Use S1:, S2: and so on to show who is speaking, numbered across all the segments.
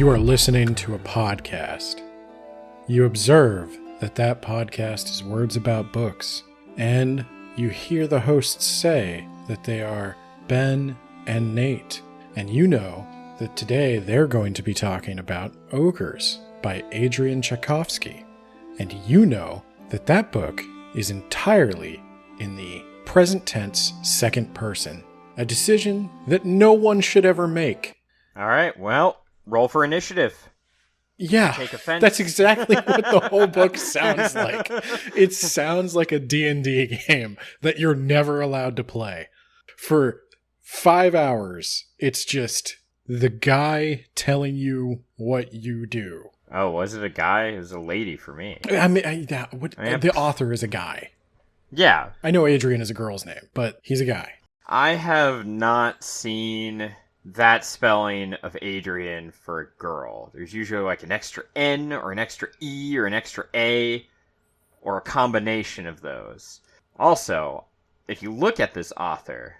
S1: You are listening to a podcast. You observe that that podcast is words about books, and you hear the hosts say that they are Ben and Nate, and you know that today they're going to be talking about Ogres by Adrian Tchaikovsky, and you know that that book is entirely in the present tense second person, a decision that no one should ever make.
S2: All right, well, roll for initiative.
S1: Yeah,
S2: Take offense.
S1: That's exactly what the whole book sounds like. It sounds like a D&D game that you're never allowed to play. For 5 hours, it's just the guy telling you what you do.
S2: Oh, was it a guy? It was a lady for me.
S1: I mean, the author is a guy.
S2: Yeah.
S1: I know Adrian is a girl's name, but he's a guy.
S2: I have not seen that spelling of Adrian for a girl. There's usually like an extra N or an extra E or an extra A or a combination of those. Also, if you look at this author,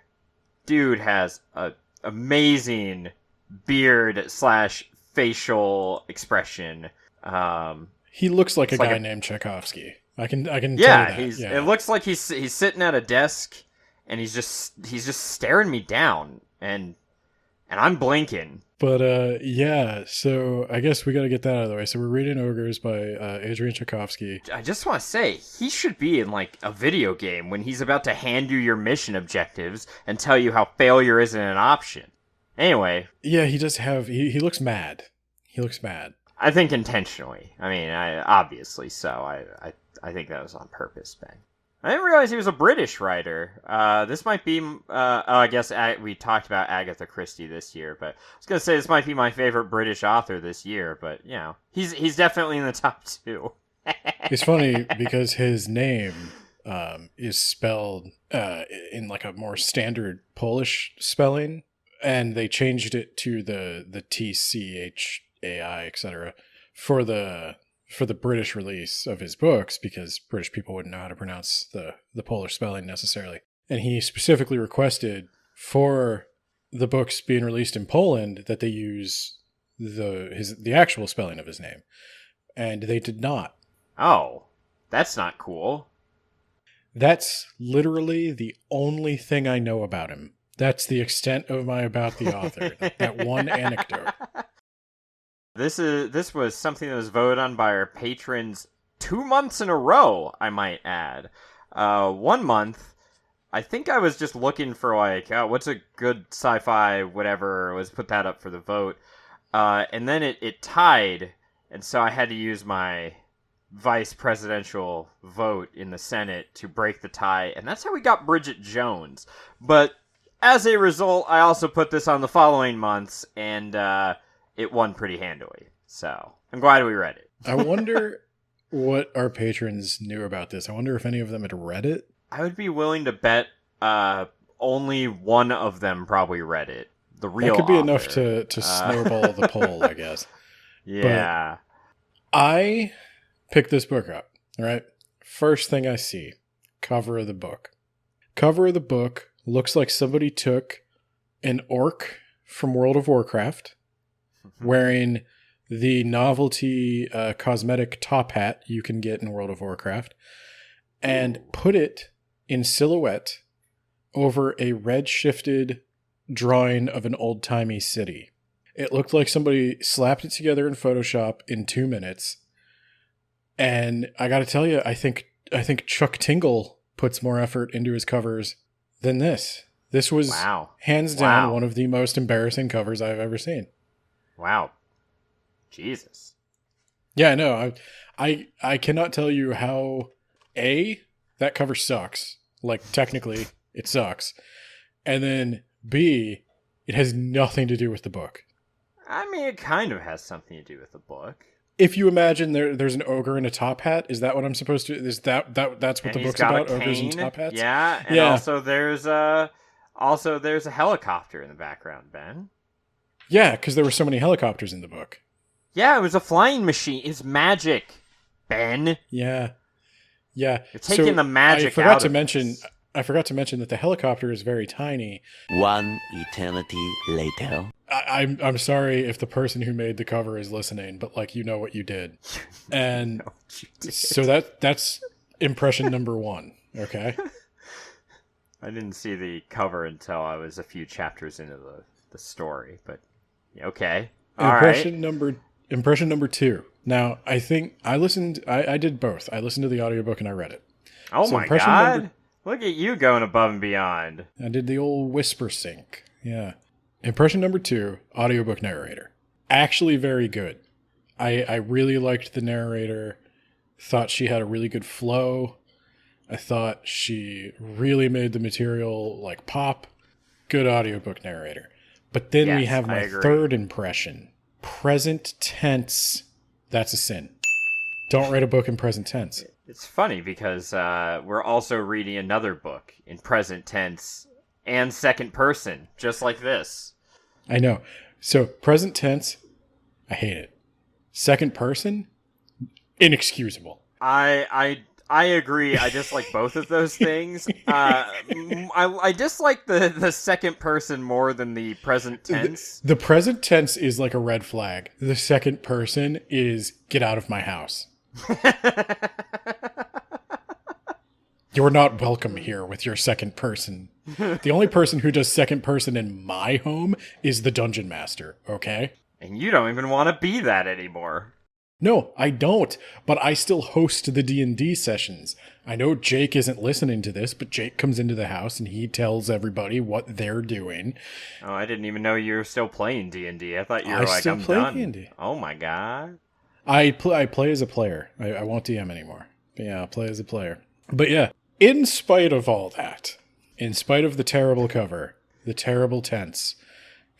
S2: dude has an amazing beard / facial expression.
S1: He looks like a guy named Tchaikovsky. I can tell you that.
S2: It looks like he's sitting at a desk and he's just staring me down and I'm blinking.
S1: But, yeah, so I guess we got to get that out of the way. So we're reading Ogres by Adrian Tchaikovsky.
S2: I just want to say, he should be in, like, a video game when he's about to hand you your mission objectives and tell you how failure isn't an option. Anyway.
S1: Yeah, he does have... He looks mad. He looks mad.
S2: I think intentionally. I mean, obviously so. I think that was on purpose, Ben. I didn't realize he was a British writer. This might be, I guess we talked about Agatha Christie this year, but I was going to say this might be my favorite British author this year, but, you know, he's definitely in the top 2.
S1: It's funny because his name is spelled in like a more standard Polish spelling, and they changed it to the TCHAI, etc. for the British release of his books, because British people wouldn't know how to pronounce the Polish spelling necessarily. And he specifically requested for the books being released in Poland that they use the actual spelling of his name. And they did not.
S2: Oh, that's not cool.
S1: That's literally the only thing I know about him. That's the extent of my about the author. That one anecdote.
S2: This was something that was voted on by our patrons 2 months in a row, I might add. 1 month, I think I was just looking for like, what's a good sci-fi, whatever, was put that up for the vote. And then it tied, and so I had to use my vice presidential vote in the Senate to break the tie, and that's how we got Bridget Jones. But as a result, I also put this on the following months, and it won pretty handily. So I'm glad we read it.
S1: I wonder what our patrons knew about this. I wonder if any of them had read it.
S2: I would be willing to bet only one of them probably read it. The real
S1: That could be
S2: author.
S1: enough to snowball the poll, I guess.
S2: Yeah.
S1: But I picked this book up, right? First thing I see, cover of the book. Cover of the book looks like somebody took an orc from World of Warcraft, wearing the novelty cosmetic top hat you can get in World of Warcraft, and put it in silhouette over a red-shifted drawing of an old-timey city. It looked like somebody slapped it together in Photoshop in 2 minutes, and I gotta tell you, I think Chuck Tingle puts more effort into his covers than this. This was hands down one of the most embarrassing covers I've ever seen.
S2: Wow. Jesus.
S1: Yeah, no, I cannot tell you how, A, that cover sucks. Like, technically, it sucks. And then, B, it has nothing to do with the book.
S2: I mean, it kind of has something to do with the book.
S1: If you imagine there's an ogre in a top hat, is that what I'm supposed to... Is that's what the book's about? Ogres and top hats?
S2: Yeah, and also there's a helicopter in the background, Ben.
S1: Yeah, because there were so many helicopters in the book.
S2: Yeah, it was a flying machine. It's magic, Ben.
S1: Yeah. You're
S2: taking the magic out of
S1: I forgot to mention, I forgot to mention that the helicopter is very tiny.
S3: One eternity later.
S1: I'm sorry if the person who made the cover is listening, but like, you know what you did. And so that's impression number 1. Okay.
S2: I didn't see the cover until I was a few chapters into the story, but okay.
S1: Impression number 2. Now, I think I did both. I listened to the audiobook and I read it.
S2: Oh
S1: So
S2: my
S1: impression
S2: god. Look at you going above and beyond.
S1: I did the old whisper sync. Yeah. Impression number 2, audiobook narrator. Actually very good. I really liked the narrator. Thought she had a really good flow. I thought she really made the material like pop. Good audiobook narrator. But then we have my third impression. Present tense. That's a sin. Don't write a book in present tense.
S2: It's funny because we're also reading another book in present tense and second person, just like this.
S1: I know. So present tense, I hate it. Second person, inexcusable.
S2: I agree. I dislike both of those things. I dislike the second person more than the present tense.
S1: The present tense is like a red flag. The second person is get out of my house. You're not welcome here with your second person. The only person who does second person in my home is the dungeon master, okay?
S2: And you don't even want to be that anymore.
S1: No, I don't, but I still host the D&D sessions. I know Jake isn't listening to this, but Jake comes into the house and he tells everybody what they're doing.
S2: Oh, I didn't even know you were still playing D&D. I thought you were
S1: I still
S2: I'm
S1: play
S2: done.
S1: D&D.
S2: Oh my god.
S1: I play as a player. I won't DM anymore. But yeah, I'll play as a player. But yeah, in spite of all that, in spite of the terrible cover, the terrible tense,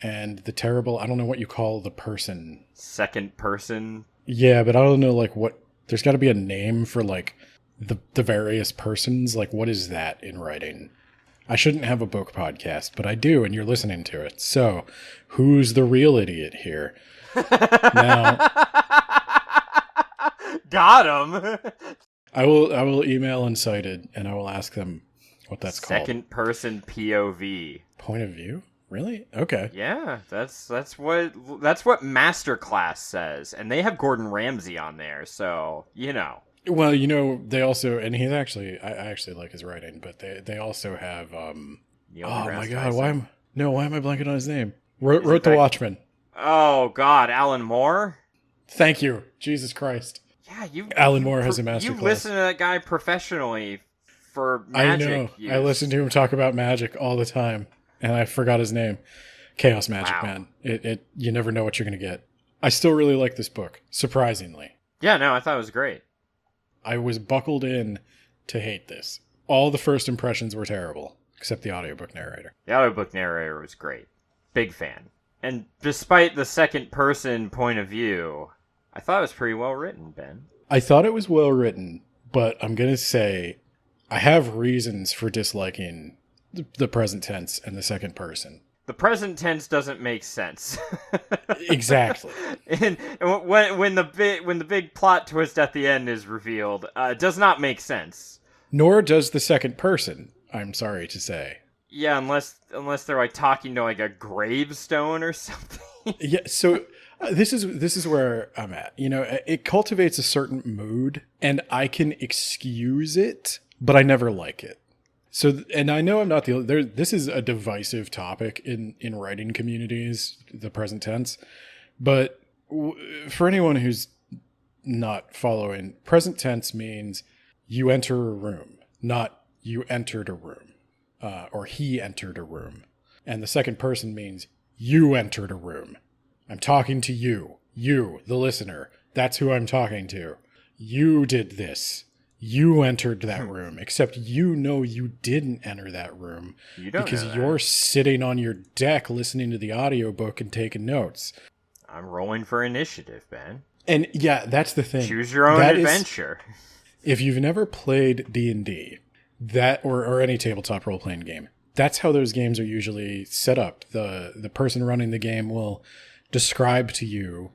S1: and the terrible, I don't know what you call the person.
S2: Second person?
S1: Yeah, but I don't know, like, what, there's got to be a name for, like, the various persons. Like, what is that in writing? I shouldn't have a book podcast, but I do, and you're listening to it. So, who's the real idiot here? Now...
S2: Got him!
S1: I will email Incited, and I will ask them what that's called.
S2: Second person POV.
S1: Point of view? Really? Okay.
S2: Yeah, that's what Masterclass says, and they have Gordon Ramsay on there, so you know.
S1: Well, you know, they also, and he's actually, I actually like his writing, but they also have, oh my god, why am I blanking on his name? Wrote The Watchmen.
S2: Oh god, Alan Moore?
S1: Thank you, Jesus Christ.
S2: Yeah,
S1: Alan Moore has a masterclass.
S2: You listen to that guy professionally for magic.
S1: I know.
S2: Use.
S1: I listen to him talk about magic all the time, and I forgot his name. Chaos Magic,
S2: wow.
S1: Man. It you never know what you're going to get. I still really like this book, surprisingly.
S2: Yeah, no, I thought it was great.
S1: I was buckled in to hate this. All the first impressions were terrible, except the audiobook narrator.
S2: The audiobook narrator was great. Big fan. And despite the second person point of view, I thought it was pretty well written, Ben.
S1: I thought it was well written, but I'm going to say I have reasons for disliking the present tense and the second person.
S2: The present tense doesn't make sense.
S1: Exactly.
S2: And when the big plot twist at the end is revealed, it does not make sense.
S1: Nor does the second person, I'm sorry to say.
S2: Yeah, unless they're like talking to like a gravestone or something.
S1: Yeah, so this is where I'm at. You know, it cultivates a certain mood, and I can excuse it, but I never like it. So, and I know I'm not the only, this is a divisive topic in writing communities, the present tense, but for anyone who's not following, present tense means you enter a room, not you entered a room, or he entered a room. And the second person means you entered a room. I'm talking to you, the listener. That's who I'm talking to. You did this. You entered that room, except you know you didn't enter that room because you're sitting on your deck listening to the audiobook and taking notes.
S2: I'm rolling for initiative, Ben.
S1: And yeah, that's the thing.
S2: Choose your own adventure.
S1: If you've never played D&D, that or any tabletop role-playing game, that's how those games are usually set up. The person running the game will describe to you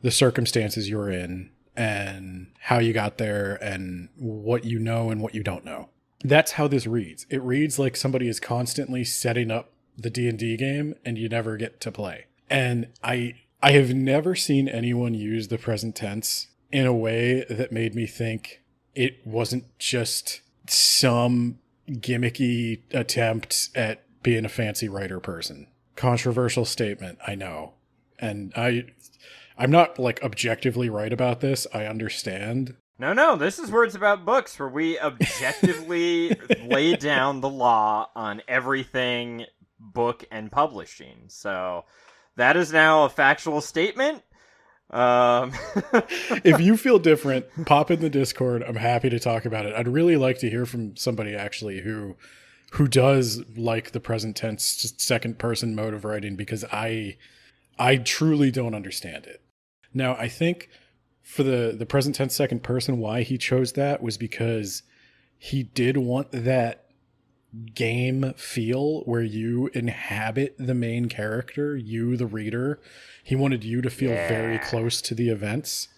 S1: the circumstances you're in, and how you got there, and what you know and what you don't know. That's how this reads. It reads like somebody is constantly setting up the D&D game and you never get to play. And I have never seen anyone use the present tense in a way that made me think it wasn't just some gimmicky attempt at being a fancy writer person. Controversial statement, I know. And I'm not like objectively right about this. I understand.
S2: No, this is Words About Books, where we objectively lay down the law on everything book and publishing. So that is now a factual statement.
S1: If you feel different, pop in the Discord. I'm happy to talk about it. I'd really like to hear from somebody actually who does like the present tense, just second person mode of writing, because I truly don't understand it. Now, I think for the present tense second person, why he chose that was because he did want that game feel where you inhabit the main character, you the reader. He wanted you to feel very close to the events.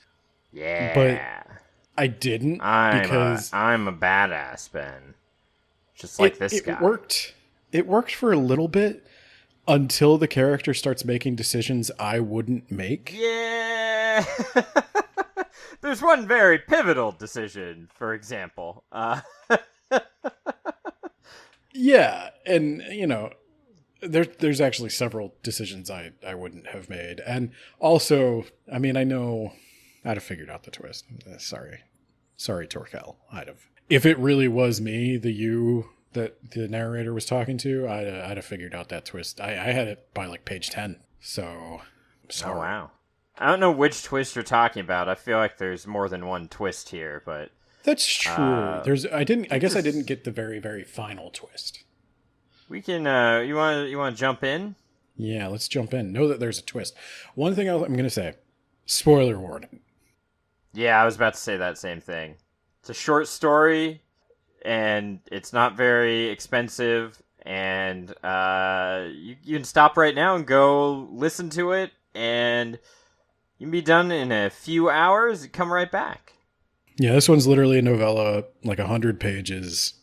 S2: Yeah.
S1: But I didn't because
S2: I'm a badass, Ben. Just like this guy.
S1: It worked for a little bit until the character starts making decisions I wouldn't make.
S2: Yeah. There's one very pivotal decision, for example.
S1: Yeah, and there's actually several decisions I wouldn't have made. And also, I mean, I know I'd have figured out the twist. Sorry, Torkel. If it really was me, the you that the narrator was talking to, I'd have figured out that twist. I had it by like page 10. So, sorry.
S2: Oh, wow. I don't know which twist you're talking about. I feel like there's more than one twist here, but
S1: that's true. I guess I didn't get the very, very final twist.
S2: We can you want to jump in?
S1: Yeah, let's jump in. Know that there's a twist. One thing I'm going to say, spoiler warning.
S2: Yeah, I was about to say that same thing. It's a short story and it's not very expensive, and you can stop right now and go listen to it, and you can be done in a few hours and come right back.
S1: Yeah, this one's literally a novella, like 100 pages,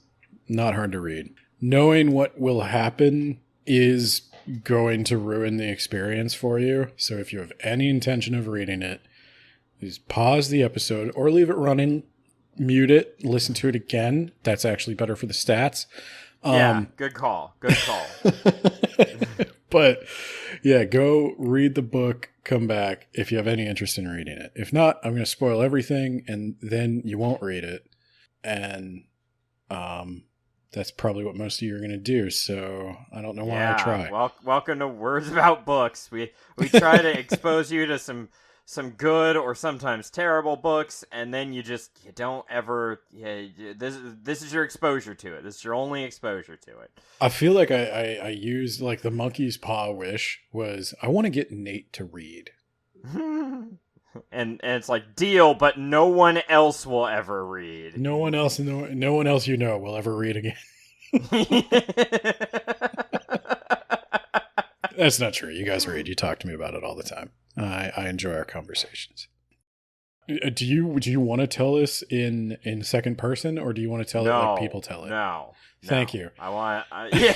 S1: not hard to read. Knowing what will happen is going to ruin the experience for you, so if you have any intention of reading it, please pause the episode or leave it running, mute it, listen to it again. That's actually better for the stats.
S2: Yeah, good call.
S1: But yeah, go read the book, come back if you have any interest in reading it. If not, I'm going to spoil everything and then you won't read it. And that's probably what most of you are going to do. So I don't know why I try.
S2: Welcome to Words About Books. We try to expose you to some good or sometimes terrible books, and then you don't ever. This is your exposure to it. This is your only exposure to it.
S1: I feel like I used like the monkey's paw wish was I want to get Nate to read,
S2: and it's like deal, but no one else will ever read.
S1: No one else will ever read again. That's not true. You guys read. You talk to me about it all the time. I enjoy our conversations. Do you want to tell this in second person, or do you want to tell it like people tell it?
S2: No.
S1: Thank you.
S2: Yeah.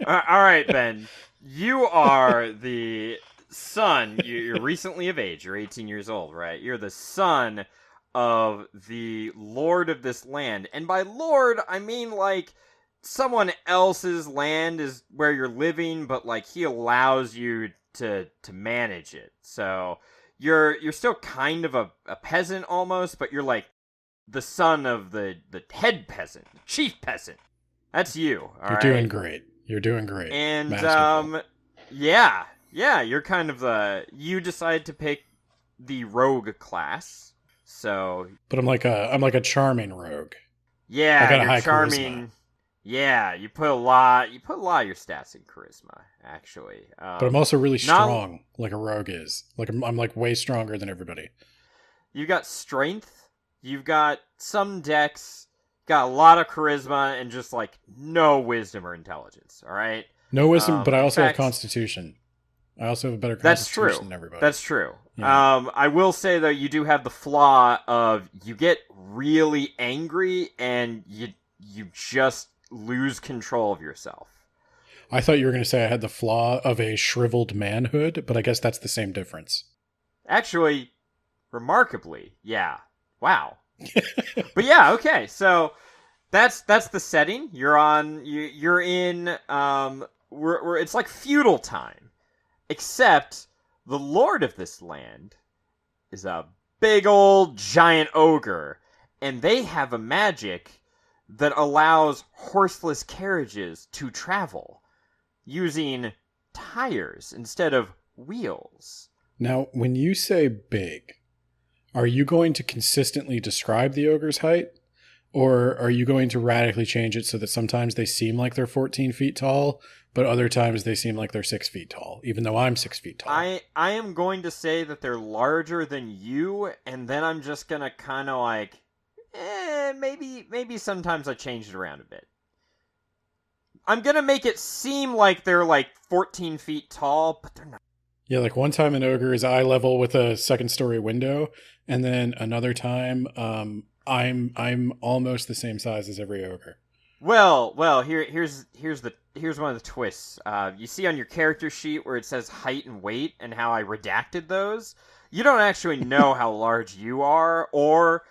S2: All right, Ben. You are the son. You're recently of age. You're 18 years old, right? You're the son of the lord of this land. And by lord, I mean like someone else's land is where you're living, but like he allows you to manage it. So you're still kind of a peasant almost, but you're like the son of the head peasant, chief peasant. That's you. You're
S1: doing great. You're doing great.
S2: And yeah, you're kind of you decide to pick the rogue class. So,
S1: but I'm like a charming rogue.
S2: Yeah,
S1: I got a
S2: you're
S1: high
S2: charming.
S1: Charisma.
S2: Yeah, you put a lot of your stats in charisma, actually.
S1: But I'm also really strong, like a rogue is. Like I'm like way stronger than everybody.
S2: You've got strength, you've got some dex, got a lot of charisma, and just like no wisdom or intelligence. All right.
S1: No wisdom, but I also have constitution. I also have a better
S2: That's
S1: constitution
S2: true.
S1: than everybody.
S2: That's true.
S1: Yeah.
S2: I will say, though, you do have the flaw of you get really angry and you just lose control of yourself.
S1: I thought you were going to say I had the flaw of a shriveled manhood, but I guess that's the same difference.
S2: Actually, remarkably, yeah. Wow. But yeah, okay. So that's the setting. You're in we're it's like feudal time. Except the lord of this land is a big old giant ogre, and they have a magic that allows horseless carriages to travel using tires instead of wheels.
S1: Now, when you say big, are you going to consistently describe the ogre's height? Or are you going to radically change it so that sometimes they seem like they're 14 feet tall, but other times they seem like they're 6 feet tall, even though I'm 6 feet tall?
S2: I am going to say that they're larger than you, and then I'm just going to kind of like, maybe sometimes I change it around a bit. I'm going to make it seem like they're like 14 feet tall, but they're not.
S1: Yeah, like one time an ogre is eye level with a second-story window, and then another time I'm almost the same size as every ogre.
S2: Well, here's one of the twists. You see on your character sheet where it says height and weight and how I redacted those. You don't actually know how large you are, or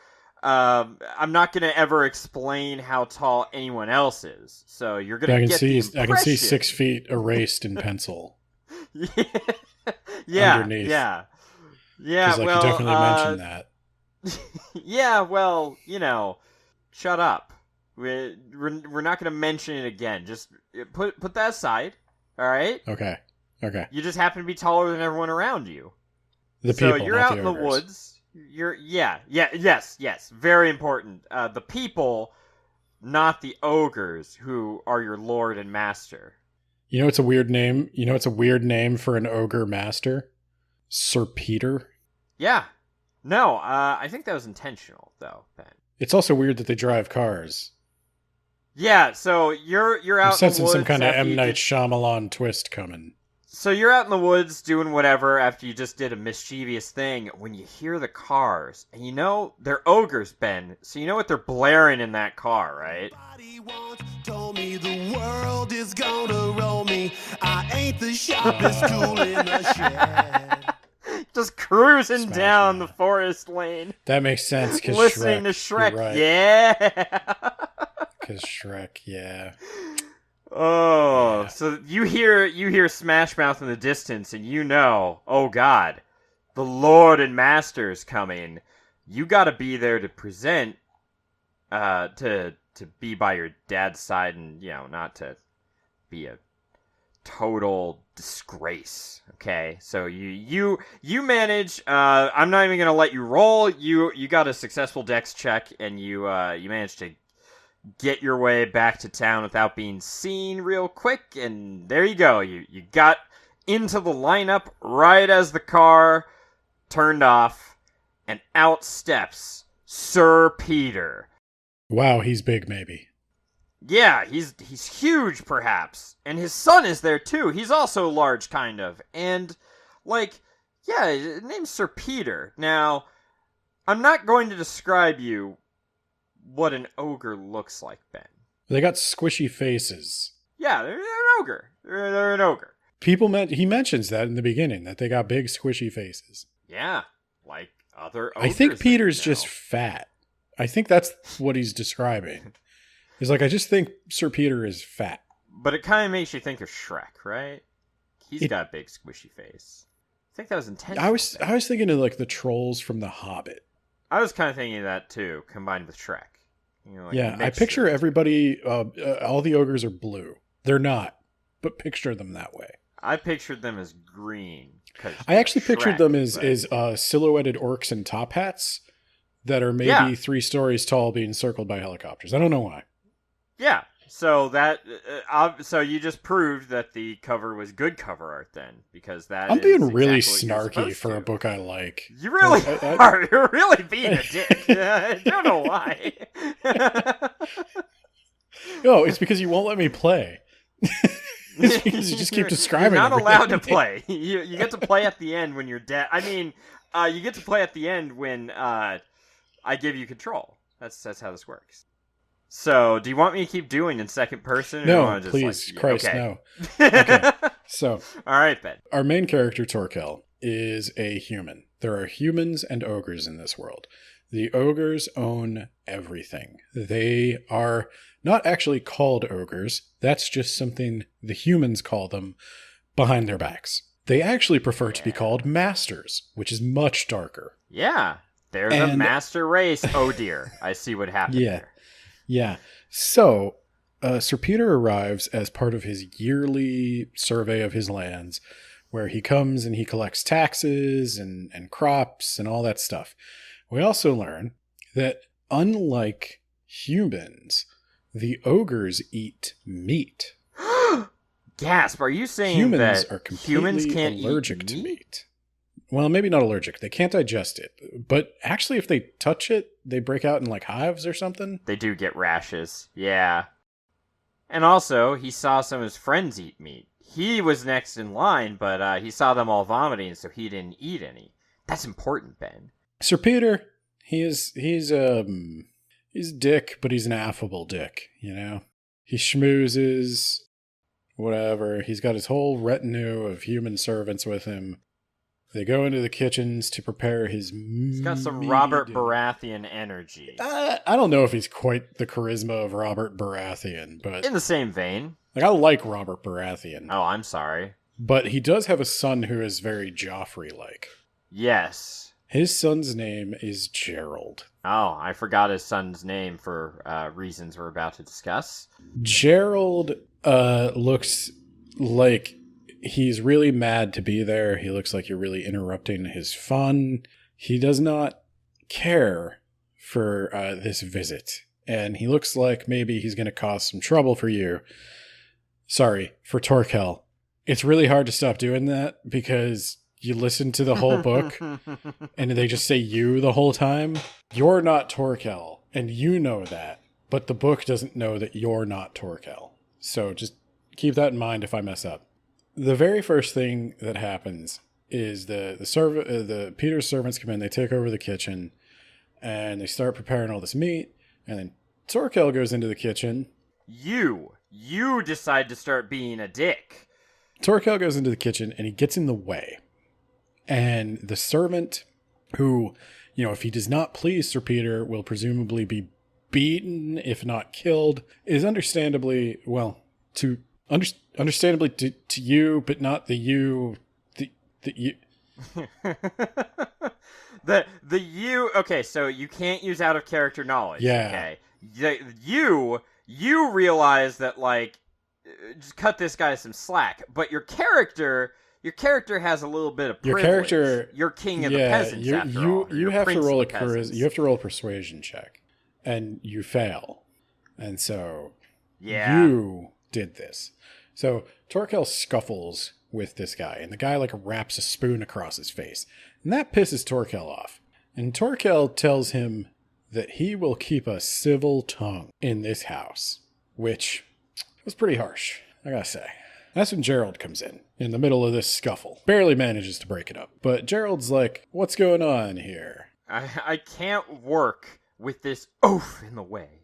S2: I'm not going to ever explain how tall anyone else is. So you're going to get the impression.
S1: I can see 6 feet erased in pencil.
S2: Yeah,
S1: underneath.
S2: Yeah.
S1: Because you definitely mentioned that.
S2: Yeah, well, shut up. We're not going to mention it again. Just put that aside. All right.
S1: Okay.
S2: You just happen to be taller than everyone around you.
S1: The people,
S2: so you're
S1: not
S2: out
S1: the
S2: in the
S1: ogres.
S2: woods. Yes. Very important. The people, not the ogres, who are your lord and master.
S1: You know, it's a weird name. You know, it's a weird name for an ogre master. Sir Peter.
S2: Yeah. No, I think that was intentional, though, Ben.
S1: It's also weird that they drive cars.
S2: Yeah, so you're out in the woods.
S1: I'm sensing some kind of
S2: after
S1: M. Night Shyamalan twist coming.
S2: So you're out in the woods doing whatever after you just did a mischievous thing when you hear the cars. And you know they're ogres, Ben. So you know what they're blaring in that car, right?
S4: Told me the world is gonna roll me. I ain't the sharpest tool in the shed.
S2: Just cruising
S1: Smash
S2: down
S1: that.
S2: the forest lane.
S1: That makes sense because
S2: Listening
S1: Shrek.
S2: to Shrek.
S1: You're right.
S2: Yeah.
S1: Because Shrek, yeah.
S2: Oh,
S1: Yeah.
S2: so you hear Smash Mouth in the distance, and you know, oh God, the Lord and Master's coming. You got to be there to present, to be by your dad's side, and not to be a total disgrace. Okay, so you manage. I'm not even gonna let you roll. You got a successful dex check, and you managed to get your way back to town without being seen real quick, and there you go. You got into the lineup right as the car turned off, and out steps Sir Peter.
S1: Wow, he's big, maybe.
S2: Yeah, he's huge, perhaps, and his son is there too. He's also large, kind of, and his name's Sir Peter. Now, I'm not going to describe you what an ogre looks like, Ben.
S1: They got squishy faces.
S2: Yeah, they're an ogre. They're an ogre.
S1: He mentions that in the beginning, that they got big squishy faces.
S2: Yeah, like other ogres.
S1: I think
S2: that
S1: Peter's
S2: you know.
S1: just fat. I think that's what he's describing. He's like, I just think Sir Peter is fat.
S2: But it kind of makes you think of Shrek, right? He's got a big squishy face. I think that was intentional.
S1: I was thinking of like the trolls from The Hobbit.
S2: I was kind of thinking of that too, combined with Shrek.
S1: Yeah, I picture everybody, all the ogres are blue. They're not, but picture them that way.
S2: I pictured them as green.
S1: I actually pictured them as
S2: but-
S1: silhouetted orcs in top hats that are maybe 3 stories tall being circled by helicopters. I don't know why.
S2: Yeah, so so you just proved that the cover was good cover art then, because
S1: I'm
S2: is
S1: being really
S2: exactly what you're
S1: snarky
S2: supposed
S1: for
S2: to.
S1: a book I like.
S2: You really
S1: I-
S2: are. You're really being a dick. I don't know why.
S1: No, it's because you won't let me play. It's because you just keep describing.
S2: You're not
S1: everything.
S2: allowed to play. You get to play at the end when you're dead. I mean, you get to play at the end when I give you control. That's how this works. So, do you want me to keep doing in second person? Or do you
S1: No,
S2: want to just,
S1: please,
S2: like,
S1: Christ,
S2: okay.
S1: no. Okay, so
S2: All right, Ben.
S1: our main character Torkel is a human. There are humans and ogres in this world. The ogres own everything. They are not actually called ogres. That's just something the humans call them behind their backs. They actually prefer to be called masters, which is much darker.
S2: Yeah, they're the
S1: And-
S2: master race. Oh dear, I see what happened there.
S1: Yeah. So, Sir Peter arrives as part of his yearly survey of his lands, where he comes and he collects taxes and crops and all that stuff. We also learn that unlike humans, the ogres eat meat.
S2: Gasp! Are you saying
S1: Humans
S2: that
S1: are completely
S2: humans can't
S1: allergic
S2: eat
S1: to meat. Well, maybe not allergic. They can't digest it. But actually, if they touch it, they break out in like hives or something.
S2: They do get rashes. Yeah. And also, he saw some of his friends eat meat. He was next in line, but he saw them all vomiting, so he didn't eat any. That's important, Ben.
S1: Sir Peter, he's a dick, but he's an affable dick, you know? He schmoozes, whatever. He's got his whole retinue of human servants with him. They go into the kitchens to prepare his
S2: He's got some
S1: meat
S2: Robert
S1: and-
S2: Baratheon energy.
S1: I don't know if he's quite the charisma of Robert Baratheon, but
S2: In the same vein.
S1: like I like Robert Baratheon.
S2: Oh, I'm sorry.
S1: But he does have a son who is very Joffrey-like.
S2: Yes.
S1: His son's name is Gerald.
S2: Oh, I forgot his son's name for reasons we're about to discuss.
S1: Gerald looks like he's really mad to be there. He looks like you're really interrupting his fun. He does not care for this visit. And he looks like maybe he's going to cause some trouble for you. Sorry, for Torkel. It's really hard to stop doing that because you listen to the whole book and they just say you the whole time. You're not Torkel, and you know that. But the book doesn't know that you're not Torkel. So just keep that in mind if I mess up. The very first thing that happens is the Peter's servants come in, they take over the kitchen, and they start preparing all this meat, and then Torkel goes into the kitchen.
S2: You decide to start being a dick.
S1: Torkel goes into the kitchen, and he gets in the way. And the servant, who, you know, if he does not please Sir Peter, will presumably be beaten, if not killed, is understandably, well, understandably to you, but not the you. The you.
S2: the you. Okay, so you can't use out of character knowledge.
S1: Yeah.
S2: Okay. You realize that, like, just cut this guy some slack, but your character has a little bit of privilege.
S1: Your character,
S2: you're king of the peasants. After all.
S1: you
S2: You're
S1: have to
S2: prince
S1: roll
S2: of
S1: a
S2: the peasants.
S1: you have to roll a persuasion check, and you fail, and so
S2: Yeah.
S1: you did this. So Torkel scuffles with this guy, and the guy like wraps a spoon across his face, and that pisses Torkel off. And Torkel tells him that he will keep a civil tongue in this house, which was pretty harsh, I gotta say. That's when Gerald comes in the middle of this scuffle. Barely manages to break it up. But Gerald's like, what's going on here?
S2: I can't work with this oaf in the way.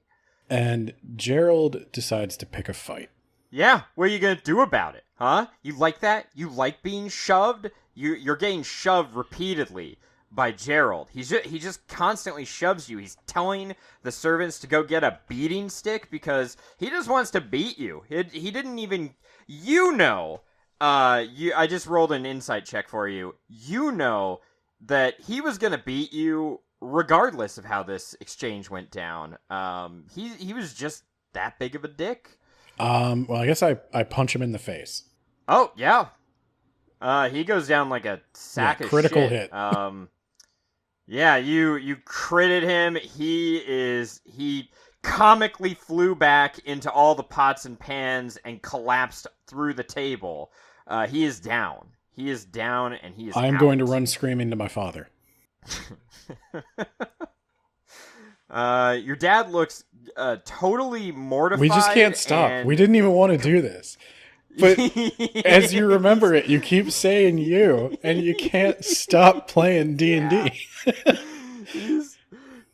S1: And Gerald decides to pick a fight.
S2: Yeah, what are you gonna do about it, huh? You like that? You like being shoved? You're getting shoved repeatedly by Gerald. He just constantly shoves you. He's telling the servants to go get a beating stick because he just wants to beat you. He didn't even, you know. I just rolled an insight check for you. You know that he was gonna beat you regardless of how this exchange went down. He was just that big of a dick.
S1: Well, I guess I punch him in the face.
S2: Oh, yeah. He goes down like a sack of
S1: critical
S2: shit.
S1: hit.
S2: Yeah, you critted him. He comically flew back into all the pots and pans and collapsed through the table. He is down. He is down and he is
S1: I'm
S2: out.
S1: going to run screaming to my father.
S2: Your dad looks totally mortified.
S1: We just can't stop.
S2: and-
S1: We didn't even want to do this. But as you remember it, you keep saying you, and you can't stop playing D&D.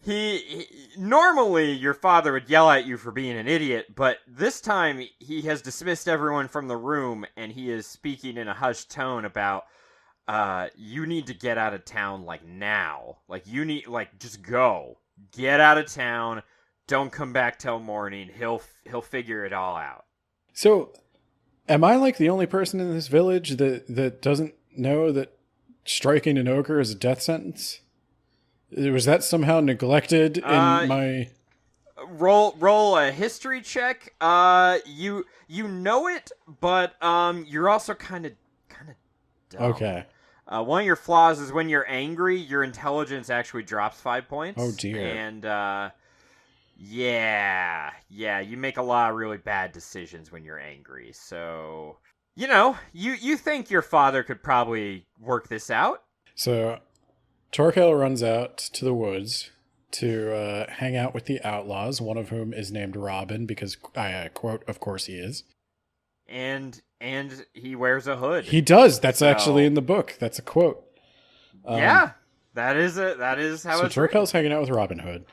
S2: He normally your father would yell at you for being an idiot, but this time he has dismissed everyone from the room and he is speaking in a hushed tone about you need to get out of town like now. Like you need just go. Get out of town. Don't come back till morning. He'll figure it all out.
S1: So, am I like the only person in this village that doesn't know that striking an ogre is a death sentence? Was that somehow neglected in my...
S2: Roll a history check. You know it, but you're also kind of dumb.
S1: Okay.
S2: One of your flaws is when you're angry, your intelligence actually drops 5 points.
S1: Oh dear.
S2: And yeah, you make a lot of really bad decisions when you're angry. So, you think your father could probably work this out.
S1: So, Torkel runs out to the woods to hang out with the outlaws, one of whom is named Robin, because, I quote, of course he is.
S2: And he wears a hood.
S1: He does. That's actually in the book. That's a quote.
S2: Yeah, that is how it's written.
S1: Torkel's hanging out with Robin Hood,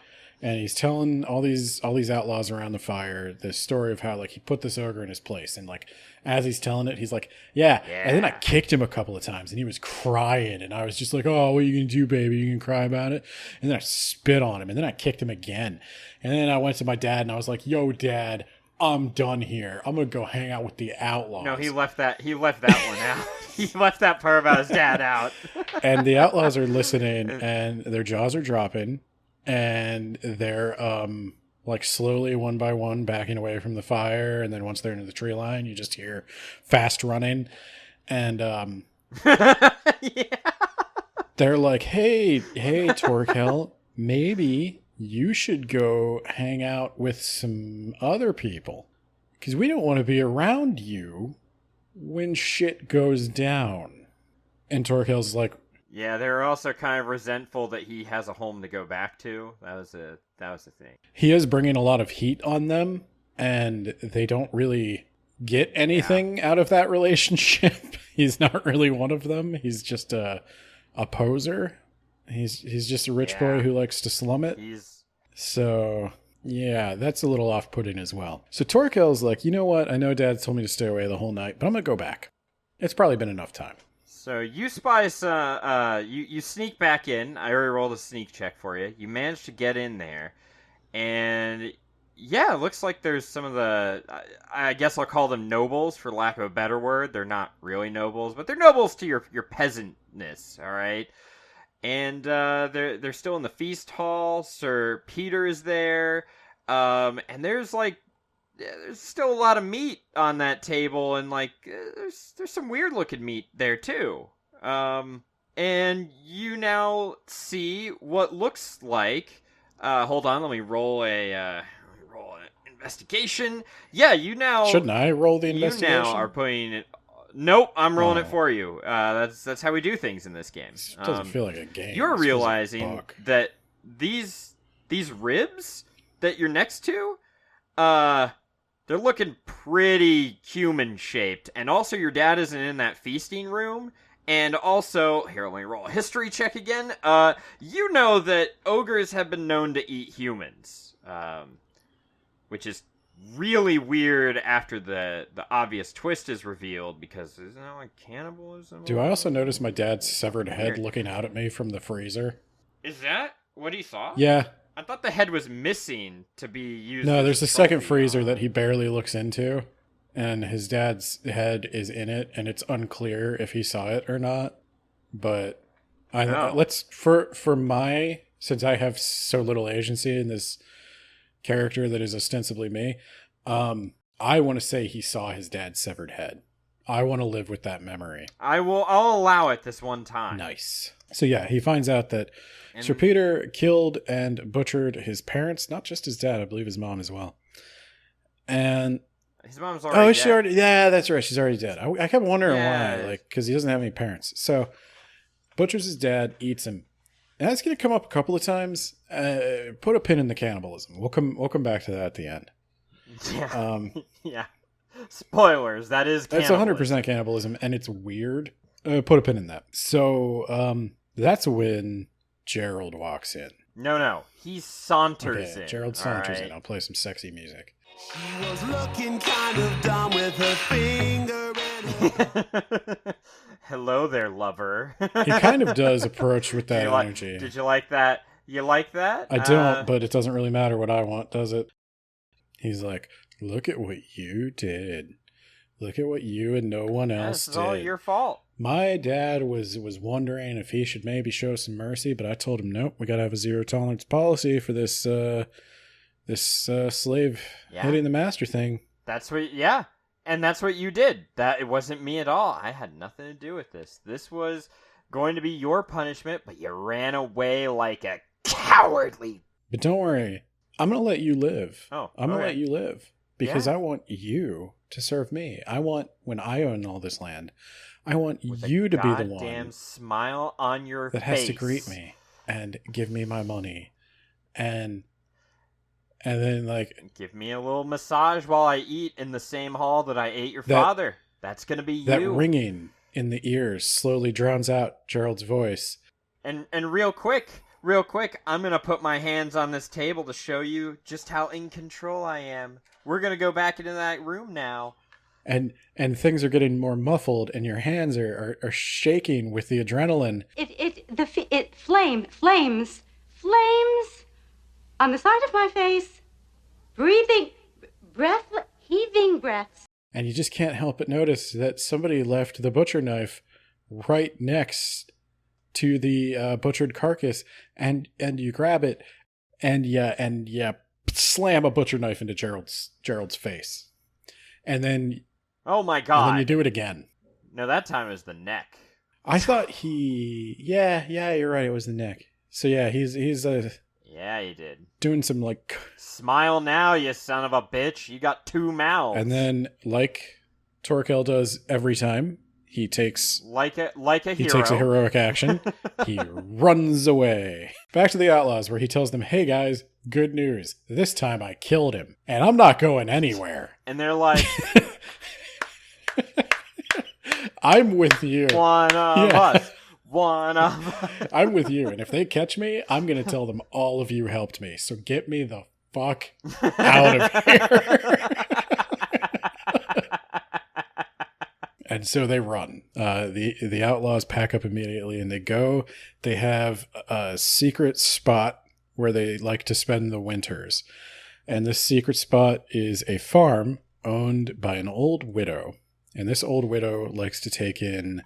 S1: and he's telling all these outlaws around the fire this story of how like he put this ogre in his place, and like as he's telling it, he's like, yeah. And then I kicked him a couple of times, and he was crying, and I was just like, oh, what are you gonna do, baby? You can cry about it. And then I spit on him, and then I kicked him again, and then I went to my dad, and I was like, yo, Dad, I'm done here. I'm gonna go hang out with the outlaws.
S2: No, he left that one out. He left that part about his dad out.
S1: And the outlaws are listening, and their jaws are dropping, and they're like slowly one by one backing away from the fire, and then once they're into the tree line, you just hear fast running, and they're like, hey Torkel, maybe you should go hang out with some other people, because we don't want to be around you when shit goes down. And Torkel's like,
S2: yeah, they're also kind of resentful that he has a home to go back to. That was the thing.
S1: He is bringing a lot of heat on them, and they don't really get anything out of that relationship. He's not really one of them. He's just a poser. He's just a rich boy who likes to slum it. So, yeah, that's a little off-putting as well. So Torkel's like, you know what? I know Dad told me to stay away the whole night, but I'm going to go back. It's probably been enough time.
S2: So you spice, you sneak back in. I already rolled a sneak check for you. You managed to get in there. And, yeah, it looks like there's some of the, I guess I'll call them nobles, for lack of a better word. They're not really nobles, but they're nobles to your peasantness, all right? And they're still in the feast hall. Sir Peter is there. And there's still a lot of meat on that table, and there's some weird looking meat there too. And you now see what looks like. Hold on, let me roll an investigation. Yeah, you now.
S1: Shouldn't I roll the investigation?
S2: You now are putting it. Nope, I'm rolling it for you. That's how we do things in this game.
S1: It doesn't feel like a game.
S2: You're realizing that these ribs that you're next to, they're looking pretty human-shaped. And also, your dad isn't in that feasting room. And also, here, let me roll a history check again. You know that ogres have been known to eat humans. Which is really weird after the obvious twist is revealed, because isn't that like cannibalism?
S1: Do I also notice my dad's severed head looking out at me from the freezer?
S2: Is that what he saw?
S1: Yeah.
S2: I thought the head was missing to be used.
S1: No, there's a second freezer that he barely looks into, and his dad's head is in it, and it's unclear if he saw it or not. But since I have so little agency in this character that is ostensibly me, I want to say he saw his dad's severed head. I want to live with that memory.
S2: I'll allow it this one time.
S1: Nice. So yeah, he finds out that Sir Peter killed and butchered his parents, not just his dad, I believe his mom as well. And
S2: his mom's already dead.
S1: Yeah, that's right. She's already dead. I kept wondering why, because he doesn't have any parents. So butchers his dad, eats him. And that's going to come up a couple of times. Put a pin in the cannibalism. We'll come back to that at the end.
S2: Yeah. Yeah. Spoilers. That is
S1: That's
S2: cannibalism.
S1: 100% cannibalism, and it's weird. Put a pin in that. So that's when Gerald walks in.
S2: No. He saunters in.
S1: Gerald
S2: all
S1: saunters
S2: right?
S1: in. I'll play some sexy music.
S4: She was looking kind of dumb with her finger in her.
S2: Hello there, lover.
S1: He kind of does approach with that energy.
S2: Did you like that? You like that?
S1: I don't, but it doesn't really matter what I want, does it? He's like, look at what you did. Look at what you and no one else
S2: This is
S1: did.
S2: all your fault.
S1: My dad was wondering if he should maybe show some mercy, but I told him, nope, we got to have a zero tolerance policy for this slave hitting the master thing.
S2: That's what, yeah. And that's what you did. That it wasn't me at all. I had nothing to do with this. This was going to be your punishment, but you ran away like a cowardly.
S1: But don't worry, I'm going to let you live.
S2: Oh,
S1: I'm going to
S2: okay.
S1: let you live because I want you to serve me. I want, when I own all this land, I want
S2: With
S1: you to be the
S2: goddamn
S1: one
S2: smile on your
S1: that
S2: face.
S1: has to greet me and give me my money. And then, like,
S2: Give me a little massage while I eat in the same hall that I ate your
S1: That-
S2: father. That's going to be
S1: that
S2: you.
S1: ringing in the ears slowly drowns out Gerald's voice.
S2: And real quick, I'm going to put my hands on this table to show you just how in control I am. We're going to go back into that room now.
S1: And things are getting more muffled, and your hands are shaking with the adrenaline.
S5: Flames on the side of my face, heaving breaths.
S1: And you just can't help but notice that somebody left the butcher knife right next to the butchered carcass, and you grab it, and you slam a butcher knife into Gerald's face, and then
S2: Oh my god.
S1: and then you do it again.
S2: No, that time it was the neck.
S1: I thought yeah, you're right. It was the neck. So yeah, he's
S2: Yeah, you did.
S1: doing some like,
S2: Smile now, you son of a bitch. You got two mouths.
S1: and then like Torkel does every time, he takes
S2: like a
S1: He
S2: hero.
S1: takes a heroic action. He runs away. Back to the Outlaws, where he tells them, hey guys, good news. This time I killed him, and I'm not going anywhere.
S2: And they're like,
S1: I'm with you.
S2: one of
S1: Yeah.
S2: us. One of us.
S1: I'm with you. And if they catch me, I'm going to tell them all of you helped me. So get me the fuck out of here. And so they run. The Outlaws pack up immediately and they go. They have a secret spot where they like to spend the winters. And this secret spot is a farm owned by an old widow. And this old widow likes to take in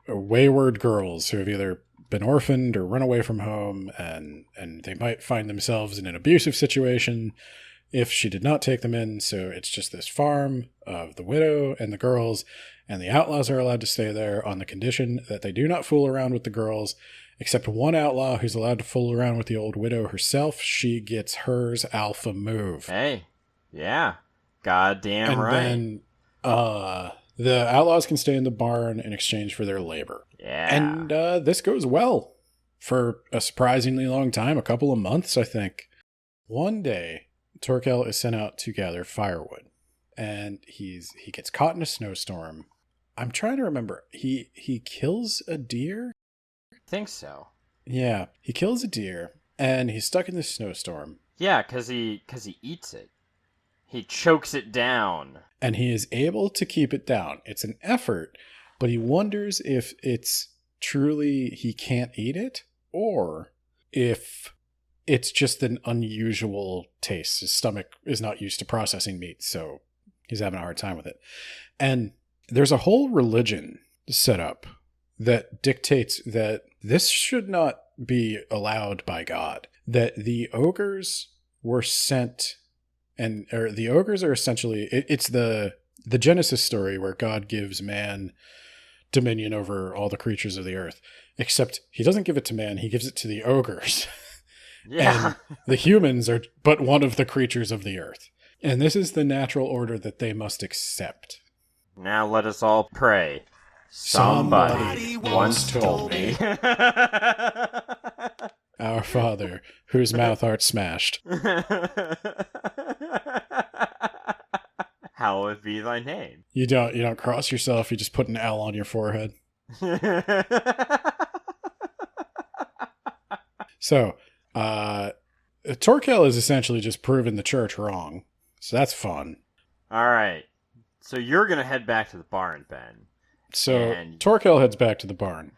S1: wayward girls who have either been orphaned or run away from home, and they might find themselves in an abusive situation if she did not take them in. So it's just this farm of the widow and the girls, and the Outlaws are allowed to stay there on the condition that they do not fool around with the girls, except one outlaw who's allowed to fool around with the old widow herself. She gets hers alpha move.
S2: Hey, yeah. Goddamn
S1: And
S2: right.
S1: then the Outlaws can stay in the barn in exchange for their labor.
S2: yeah.
S1: And this goes well for a surprisingly long time, a couple of months, I think. One day, Torkel is sent out to gather firewood, and he gets caught in a snowstorm. I'm trying to remember. He kills a deer?
S2: I think so.
S1: Yeah, he kills a deer, and he's stuck in this snowstorm.
S2: Yeah, because he eats it. He chokes it down.
S1: And he is able to keep it down. It's an effort, but he wonders if it's truly he can't eat it, or if it's just an unusual taste. His stomach is not used to processing meat, so he's having a hard time with it. And there's a whole religion set up that dictates that this should not be allowed by God. That the ogres were sent, or the ogres are essentially, it's the Genesis story where God gives man dominion over all the creatures of the earth, except he doesn't give it to man, he gives it to the ogres.
S2: Yeah.
S1: And the humans are but one of the creatures of the earth. And this is the natural order that they must accept.
S2: Now let us all pray.
S1: Somebody
S4: once
S1: told me, Our Father, whose mouth art smashed.
S2: Hallowed hallowed be thy name.
S1: You don't cross yourself, you just put an L on your forehead. So, Torkel is essentially just proving the church wrong. So that's fun.
S2: All right. So you're going to head back to the barn, Ben.
S1: So
S2: And-
S1: Torkel heads back to the barn.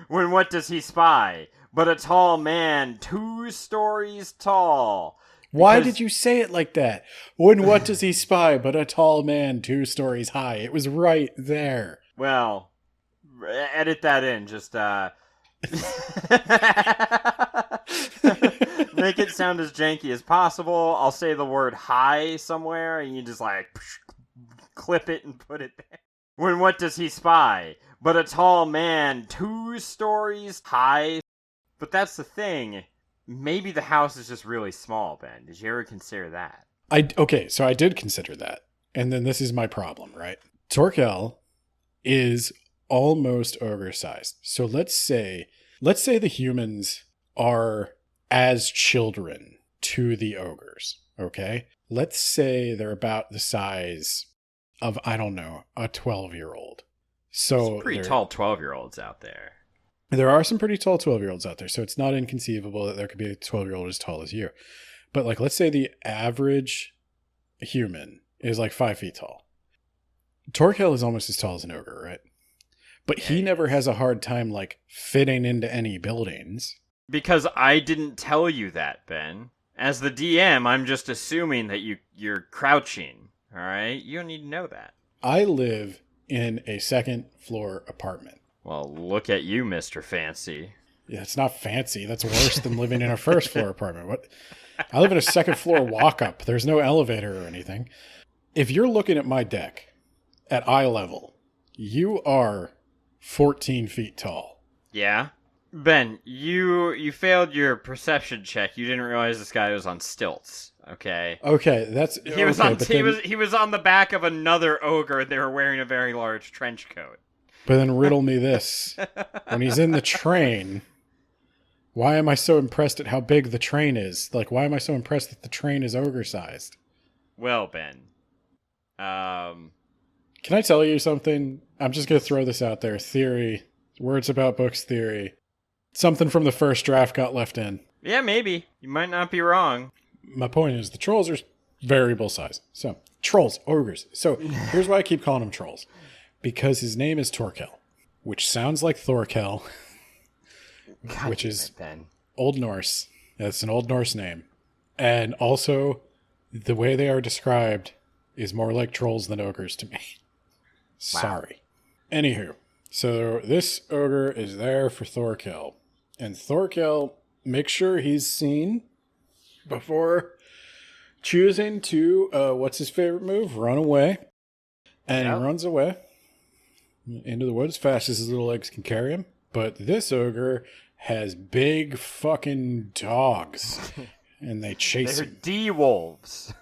S2: When what does he spy? But a tall man 2 stories tall.
S1: Why
S2: Because-
S1: did you say it like that? When what does he spy but a tall man 2 stories high? It was right there.
S2: Well, edit that in. Just make it sound as janky as possible. I'll say the word high somewhere, and you just like clip it and put it there. When what does he spy? But a tall man 2 stories high. But that's the thing. Maybe the house is just really small, Ben. Did you ever consider that?
S1: Okay, so I did consider that. And then this is my problem, right? Torkel is almost ogre sized. So let's say the humans are as children to the ogres, okay? Let's say they're about the size of, I don't know, a 12-year-old. So
S2: Some pretty tall 12-year-olds out there.
S1: There are some pretty tall 12-year-olds out there, so it's not inconceivable that there could be a 12-year-old as tall as you. But like, let's say the average human is like 5 feet tall. Torkel is almost as tall as an ogre, right? But he never has a hard time like fitting into any buildings.
S2: Because I didn't tell you that, Ben. As the DM, I'm just assuming that you're crouching, alright? You don't need to know that.
S1: I live in a 2nd floor apartment.
S2: Well, look at you, Mr. Fancy.
S1: Yeah, it's not fancy. That's worse than living in a 1st floor apartment. What? I live in a 2nd floor walk up. There's no elevator or anything. If you're looking at my deck at eye level, you are 14 feet tall.
S2: Yeah? Ben, you failed your perception check. You didn't realize this guy was on stilts, okay?
S1: Okay, that's
S2: He was
S1: okay,
S2: on
S1: but
S2: he
S1: then,
S2: was on the back of another ogre. They were wearing a very large trench coat.
S1: But then riddle me this. When he's in the train, why am I so impressed at how big the train is? Like, why am I so impressed that the train is ogre-sized?
S2: Well, Ben.
S1: Can I tell you something? I'm just going to throw this out there. Theory. Words about books theory. Something from the first draft got left in.
S2: Yeah, maybe. You might not be wrong.
S1: My point is the trolls are variable size. So, trolls, ogres. So, here's why I keep calling them trolls. Because his name is Torkel, which sounds like Thorkel,
S2: God
S1: which
S2: damn
S1: is
S2: it, Ben.
S1: Old Norse. That's an Old Norse name. And also, the way they are described is more like trolls than ogres to me. Sorry. Anywho, so this ogre is there for Thorkel. And Thorkel makes sure he's seen before choosing to, what's his favorite move? Run away. And
S2: Yep.
S1: he runs away into the woods fast as his little legs can carry him. But this ogre has big fucking dogs. And they chase
S2: They're
S1: him.
S2: D-wolves.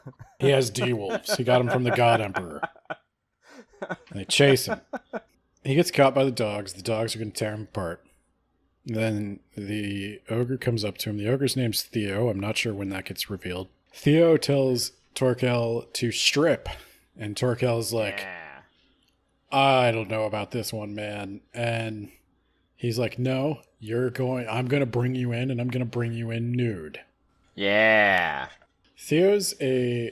S1: He has D-wolves. He got them from the God Emperor. And they chase him. He gets caught by the dogs. The dogs are going to tear him apart. And then the ogre comes up to him. The ogre's name's Theo. I'm not sure when that gets revealed. Theo tells Torkel to strip. And Torkel's like,
S2: Yeah.
S1: I don't know about this one, man. And he's like, no, I'm going to bring you in, and I'm going to bring you in nude.
S2: Yeah.
S1: Theo's a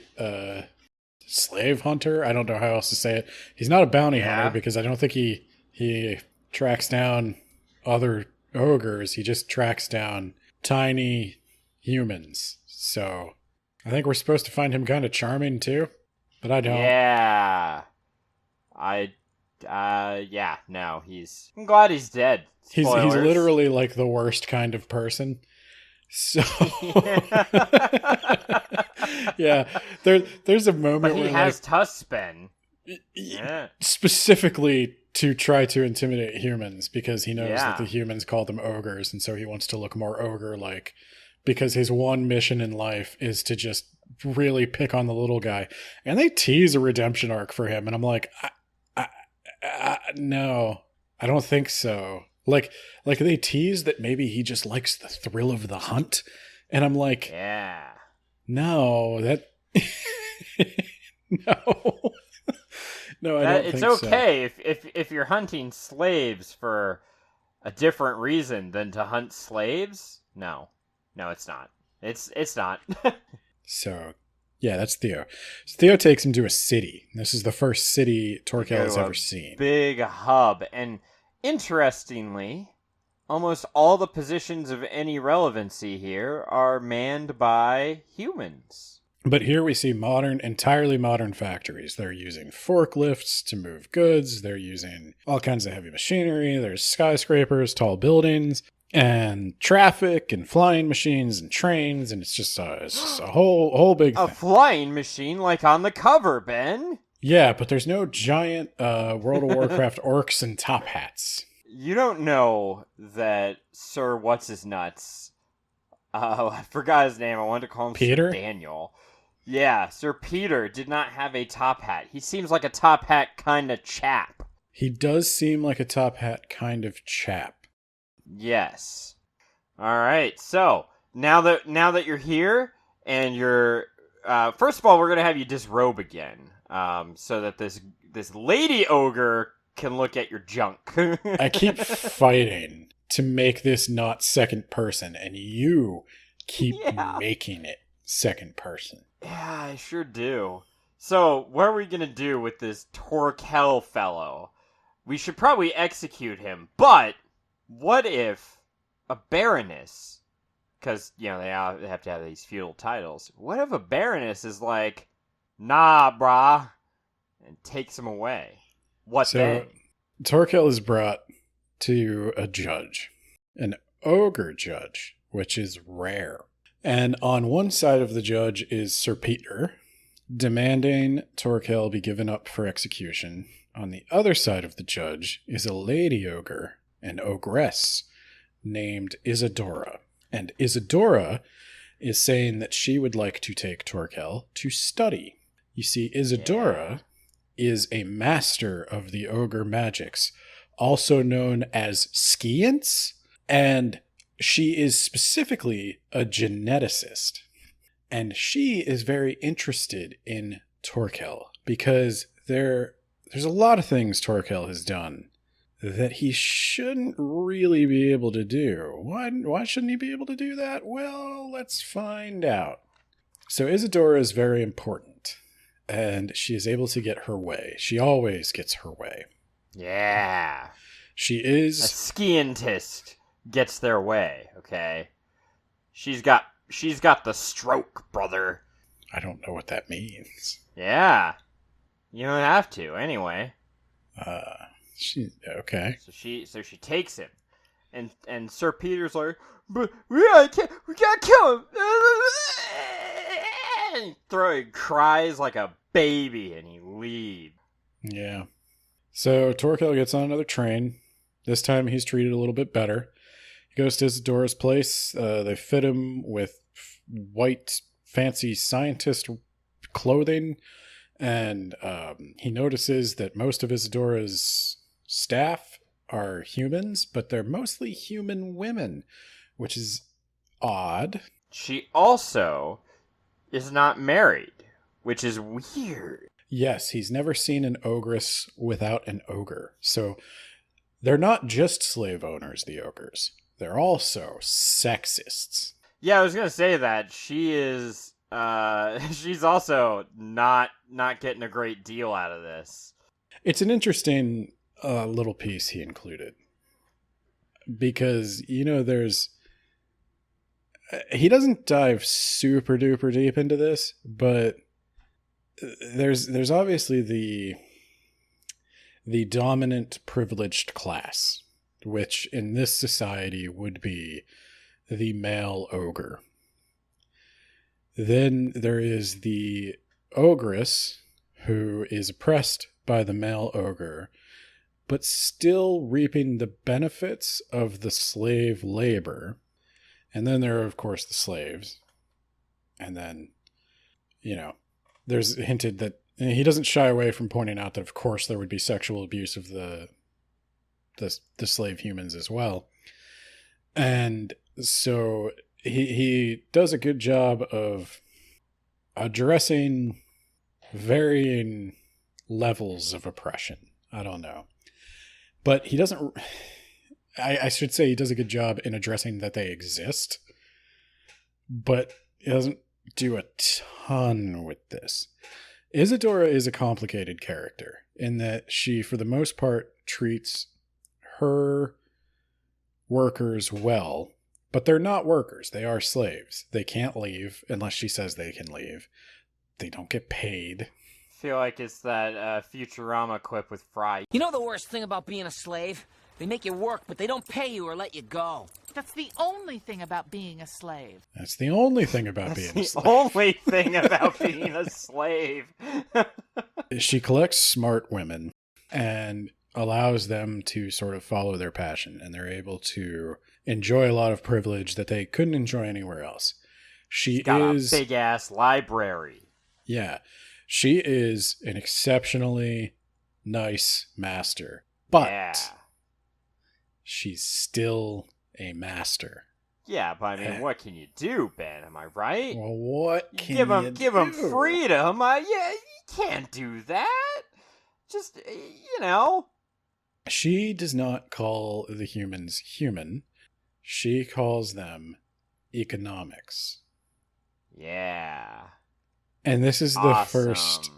S1: slave hunter. I don't know how else to say it. He's not a bounty
S2: Yeah.
S1: hunter because I don't think he tracks down other ogres. He just tracks down tiny humans. So I think we're supposed to find him kind of charming too, but I don't.
S2: Yeah. No, I'm glad he's dead.
S1: He's
S2: Spoilers.
S1: literally like the worst kind of person. So yeah, there's a moment
S2: But he
S1: where
S2: has Tuspin. Yeah.
S1: specifically to try to intimidate humans because he knows
S2: Yeah.
S1: that the humans call them ogres, and so he wants to look more ogre-like because his one mission in life is to just really pick on the little guy. And they tease a redemption arc for him, and I'm like, no, I don't think so. Like they tease that maybe he just likes the thrill of the hunt, and I'm like,
S2: Yeah.
S1: no, No. No, I don't
S2: It's
S1: think so.
S2: okay if you're hunting slaves for a different reason than to hunt slaves. No, it's not. It's not.
S1: So, yeah, that's Theo. So Theo takes him to a city. This is the first city Torkel has ever seen.
S2: Big hub, and interestingly, almost all the positions of any relevancy here are manned by humans.
S1: But here we see entirely modern factories. They're using forklifts to move goods. They're using all kinds of heavy machinery. There's skyscrapers, tall buildings, and traffic, and flying machines, and trains, and it's just a whole big
S2: A
S1: thing.
S2: flying machine like on the cover, Ben.
S1: Yeah, but there's no giant World of Warcraft orcs and top hats.
S2: You don't know that Sir What's-His-Nuts, I forgot his name, I wanted to call him
S1: Peter?
S2: Sir Daniel. Yeah, Sir Peter did not have a top hat. He seems like a top hat kind of chap.
S1: He does seem like a top hat kind of chap.
S2: Yes. Alright, so, now that you're here, and you're, first of all, we're gonna have you disrobe again, so that this lady ogre can look at your junk.
S1: I keep fighting to make this not second person, and you keep making it second person.
S2: Yeah, I sure do. So, what are we gonna do with this Torkel fellow? We should probably execute him, but what if a baroness, because, they have to have these feudal titles, what if a baroness is like, nah, brah, and takes him away? What then?
S1: Torkel is brought to a judge, an ogre judge, which is rare. And on one side of the judge is Sir Peter, demanding Torkel be given up for execution. On the other side of the judge is a lady ogre, an ogress, named Isadora. And Isadora is saying that she would like to take Torkel to study. You see, Isadora is a master of the ogre magics, also known as science, and she is specifically a geneticist. And she is very interested in Torkel because there's a lot of things Torkel has done that he shouldn't really be able to do. Why shouldn't he be able to do that? Well, let's find out. So Isadora is very important, and she is able to get her way. She always gets her way.
S2: Yeah.
S1: She is...
S2: A scientist gets their way, okay? She's got the stroke, brother.
S1: I don't know what that means.
S2: Yeah. You don't have to, anyway.
S1: Okay.
S2: So she takes him. And Sir Peter's like, but we gotta kill him. And he cries like a baby and he leaves.
S1: Yeah. So Torkel gets on another train. This time he's treated a little bit better. He goes to Isadora's place. They fit him with white, fancy scientist clothing. And he notices that most of Isadora's staff are humans, but they're mostly human women, which is odd.
S2: She also is not married, which is weird.
S1: Yes, he's never seen an ogress without an ogre. So they're not just slave owners, the ogres. They're also sexists.
S2: Yeah, I was gonna say that she is. She's also not getting a great deal out of this.
S1: It's an interesting little piece he included because there's. He doesn't dive super duper deep into this, but there's obviously the dominant privileged class, which in this society would be the male ogre. Then there is the ogress, who is oppressed by the male ogre, but still reaping the benefits of the slave labor. And then there are, of course, the slaves. And then, there's hinted that he doesn't shy away from pointing out that, of course, there would be sexual abuse of the slave humans as well. And so he does a good job of addressing varying levels of oppression. I don't know. But he doesn't... I should say he does a good job in addressing that they exist, but he doesn't do a ton with this. Isadora is a complicated character in that she, for the most part, treats her workers well, but they're not workers. They are slaves. They can't leave unless she says they can leave. They don't get paid.
S2: I feel like it's that Futurama quip with Fry.
S6: You know the worst thing about being a slave? They make you work, but they don't pay you or let you go.
S7: That's the only thing about being a slave.
S1: That's the only thing about being a slave.
S2: The only thing about being a slave.
S1: She collects smart women and allows them to sort of follow their passion, and they're able to enjoy a lot of privilege that they couldn't enjoy anywhere else. She's
S2: got a big-ass library.
S1: Yeah. She is an exceptionally nice master, but she's still a master.
S2: Yeah, but I mean, what can you do, Ben? Am I right?
S1: Well, what can you
S2: give him freedom? Yeah, you can't do that. Just,
S1: She does not call the humans human. She calls them economics.
S2: Yeah.
S1: And this is the
S2: Awesome.
S1: first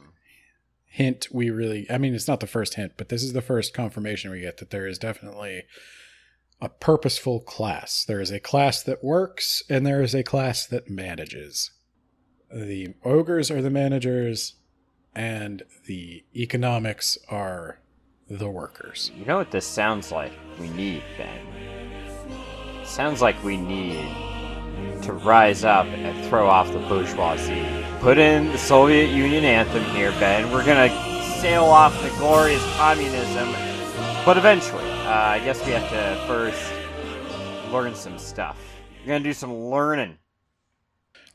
S1: hint we really... I mean, it's not the first hint, but this is the first confirmation we get that there is definitely a purposeful class. There is a class that works, and there is a class that manages. The ogres are the managers, and the economics are the workers.
S2: You know what this sounds like we need, Ben? It sounds like we need to rise up and throw off the bourgeoisie. Put in the Soviet Union anthem here, Ben. We're gonna sail off to glorious communism. But eventually, I guess we have to first learn some stuff. We're gonna do some learning.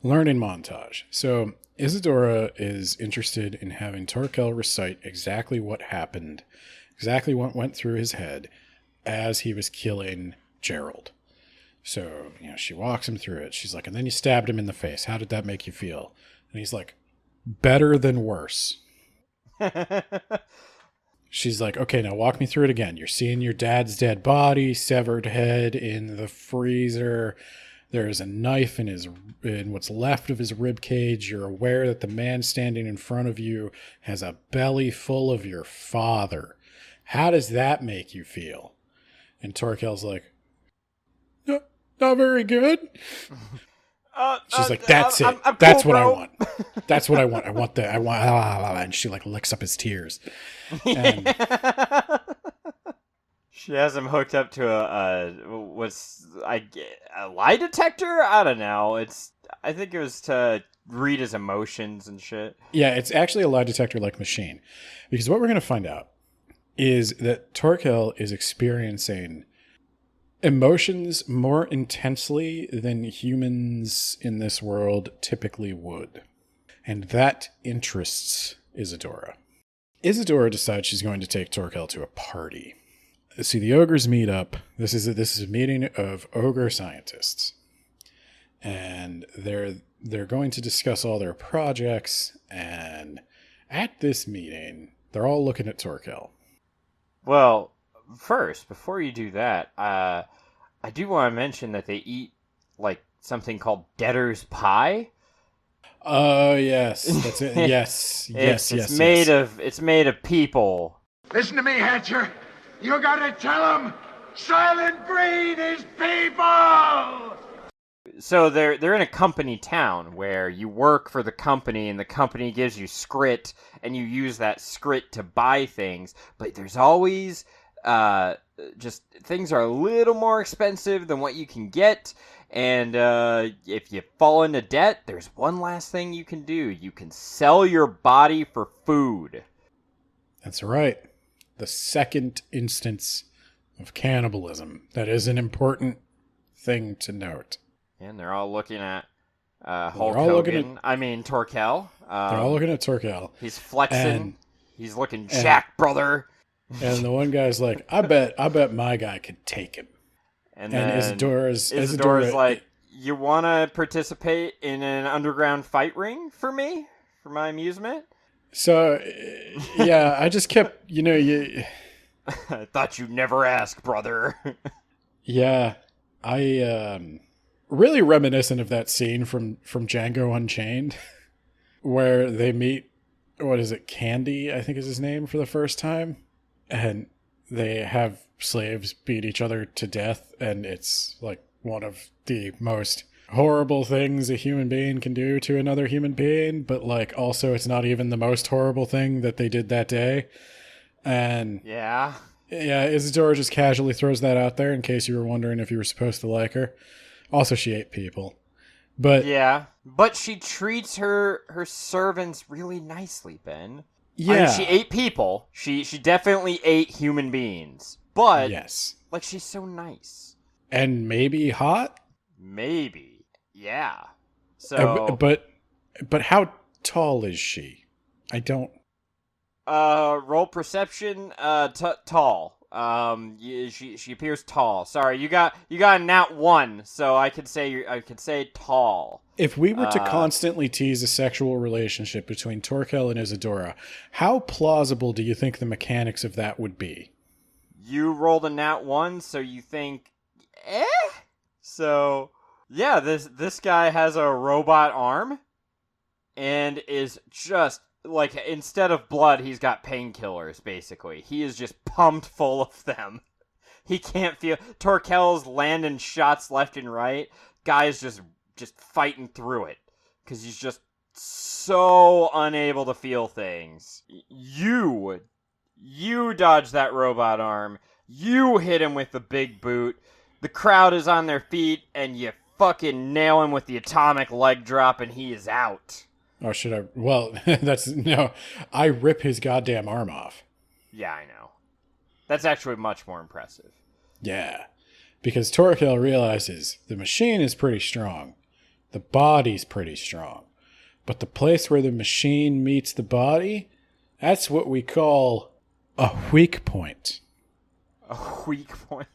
S1: Learning montage. So Isadora is interested in having Torkel recite exactly what happened, exactly what went through his head as he was killing Gerald. So, she walks him through it. She's like, and then you stabbed him in the face. How did that make you feel? And he's like, better than worse. She's like, okay, now walk me through it again. You're seeing your dad's dead body, severed head in the freezer. There is a knife in what's left of his rib cage. You're aware that the man standing in front of you has a belly full of your father. How does that make you feel? And Torkel's like, no, not very good. She's like, that's it. That's
S2: cool,
S1: what
S2: bro.
S1: I want. That's what I want. I want and she like licks up his tears. And
S2: she has him hooked up to a lie detector? I don't know. I think it was to read his emotions and shit.
S1: Yeah, it's actually a lie detector like machine. Because what we're going to find out is that Torkel is experiencing emotions more intensely than humans in this world typically would. And that interests Isadora. Isadora decides she's going to take Torkel to a party. See, the ogres meet up. This is a meeting of ogre scientists. And they're going to discuss all their projects, and at this meeting, they're all looking at Torkel.
S2: Well, first, before you do that, I do want to mention that they eat, like, something called debtor's pie.
S1: Oh, yes. That's it. Yes.
S2: It's made of people.
S8: Listen to me, Hatcher. You gotta tell them Silent Breed is people!
S2: So they're in a company town where you work for the company and the company gives you scrit and you use that scrit to buy things, but there's always just things are a little more expensive than what you can get, and if you fall into debt, there's one last thing you can do. You can sell your body for food.
S1: That's right. The second instance of cannibalism. That is an important thing to note.
S2: And they're all looking at Hulk Hogan. Torkel.
S1: They're all looking at Torkel.
S2: He's flexing. He's looking jacked, brother.
S1: And the one guy's like, I bet my guy could take him. And Isadora's
S2: like, You want to participate in an underground fight ring for me? For my amusement?
S1: So, yeah, I just kept, you...
S2: I thought you'd never ask, brother.
S1: Yeah, I, really reminiscent of that scene from Django Unchained, where they meet, what is it, Candy, I think is his name, for the first time, and they have slaves beat each other to death, and it's, like, one of the most horrible things a human being can do to another human being, but, like, also it's not even the most horrible thing that they did that day. And
S2: Yeah.
S1: yeah, Isadora just casually throws that out there in case you were wondering if you were supposed to like her. Also, she ate people. But
S2: Yeah. But she treats her servants really nicely, Ben.
S1: yeah.
S2: I mean, she ate people. She definitely ate human beings. But,
S1: Yes.
S2: like, she's so nice.
S1: And maybe hot?
S2: Maybe. Yeah. So...
S1: But how tall is she? I don't...
S2: roll perception, tall. She appears tall. Sorry, you got a nat 1, so I could say tall.
S1: If we were to constantly tease a sexual relationship between Torkel and Isadora, how plausible do you think the mechanics of that would be?
S2: You rolled a nat 1, so you think, So, yeah, this guy has a robot arm, and is just, like, instead of blood, he's got painkillers, basically. He is just pumped full of them. He can't feel... Torkel's landing shots left and right. Guy's just fighting through it. Because he's just so unable to feel things. You dodge that robot arm. You hit him with the big boot. The crowd is on their feet, and you fucking nail him with the atomic leg drop, and he is out.
S1: Or should I... Well, no. I rip his goddamn arm off.
S2: Yeah, I know. That's actually much more impressive.
S1: Yeah. Because Torkel realizes the machine is pretty strong. The body's pretty strong. But the place where the machine meets the body, that's what we call a weak point.
S2: A weak point.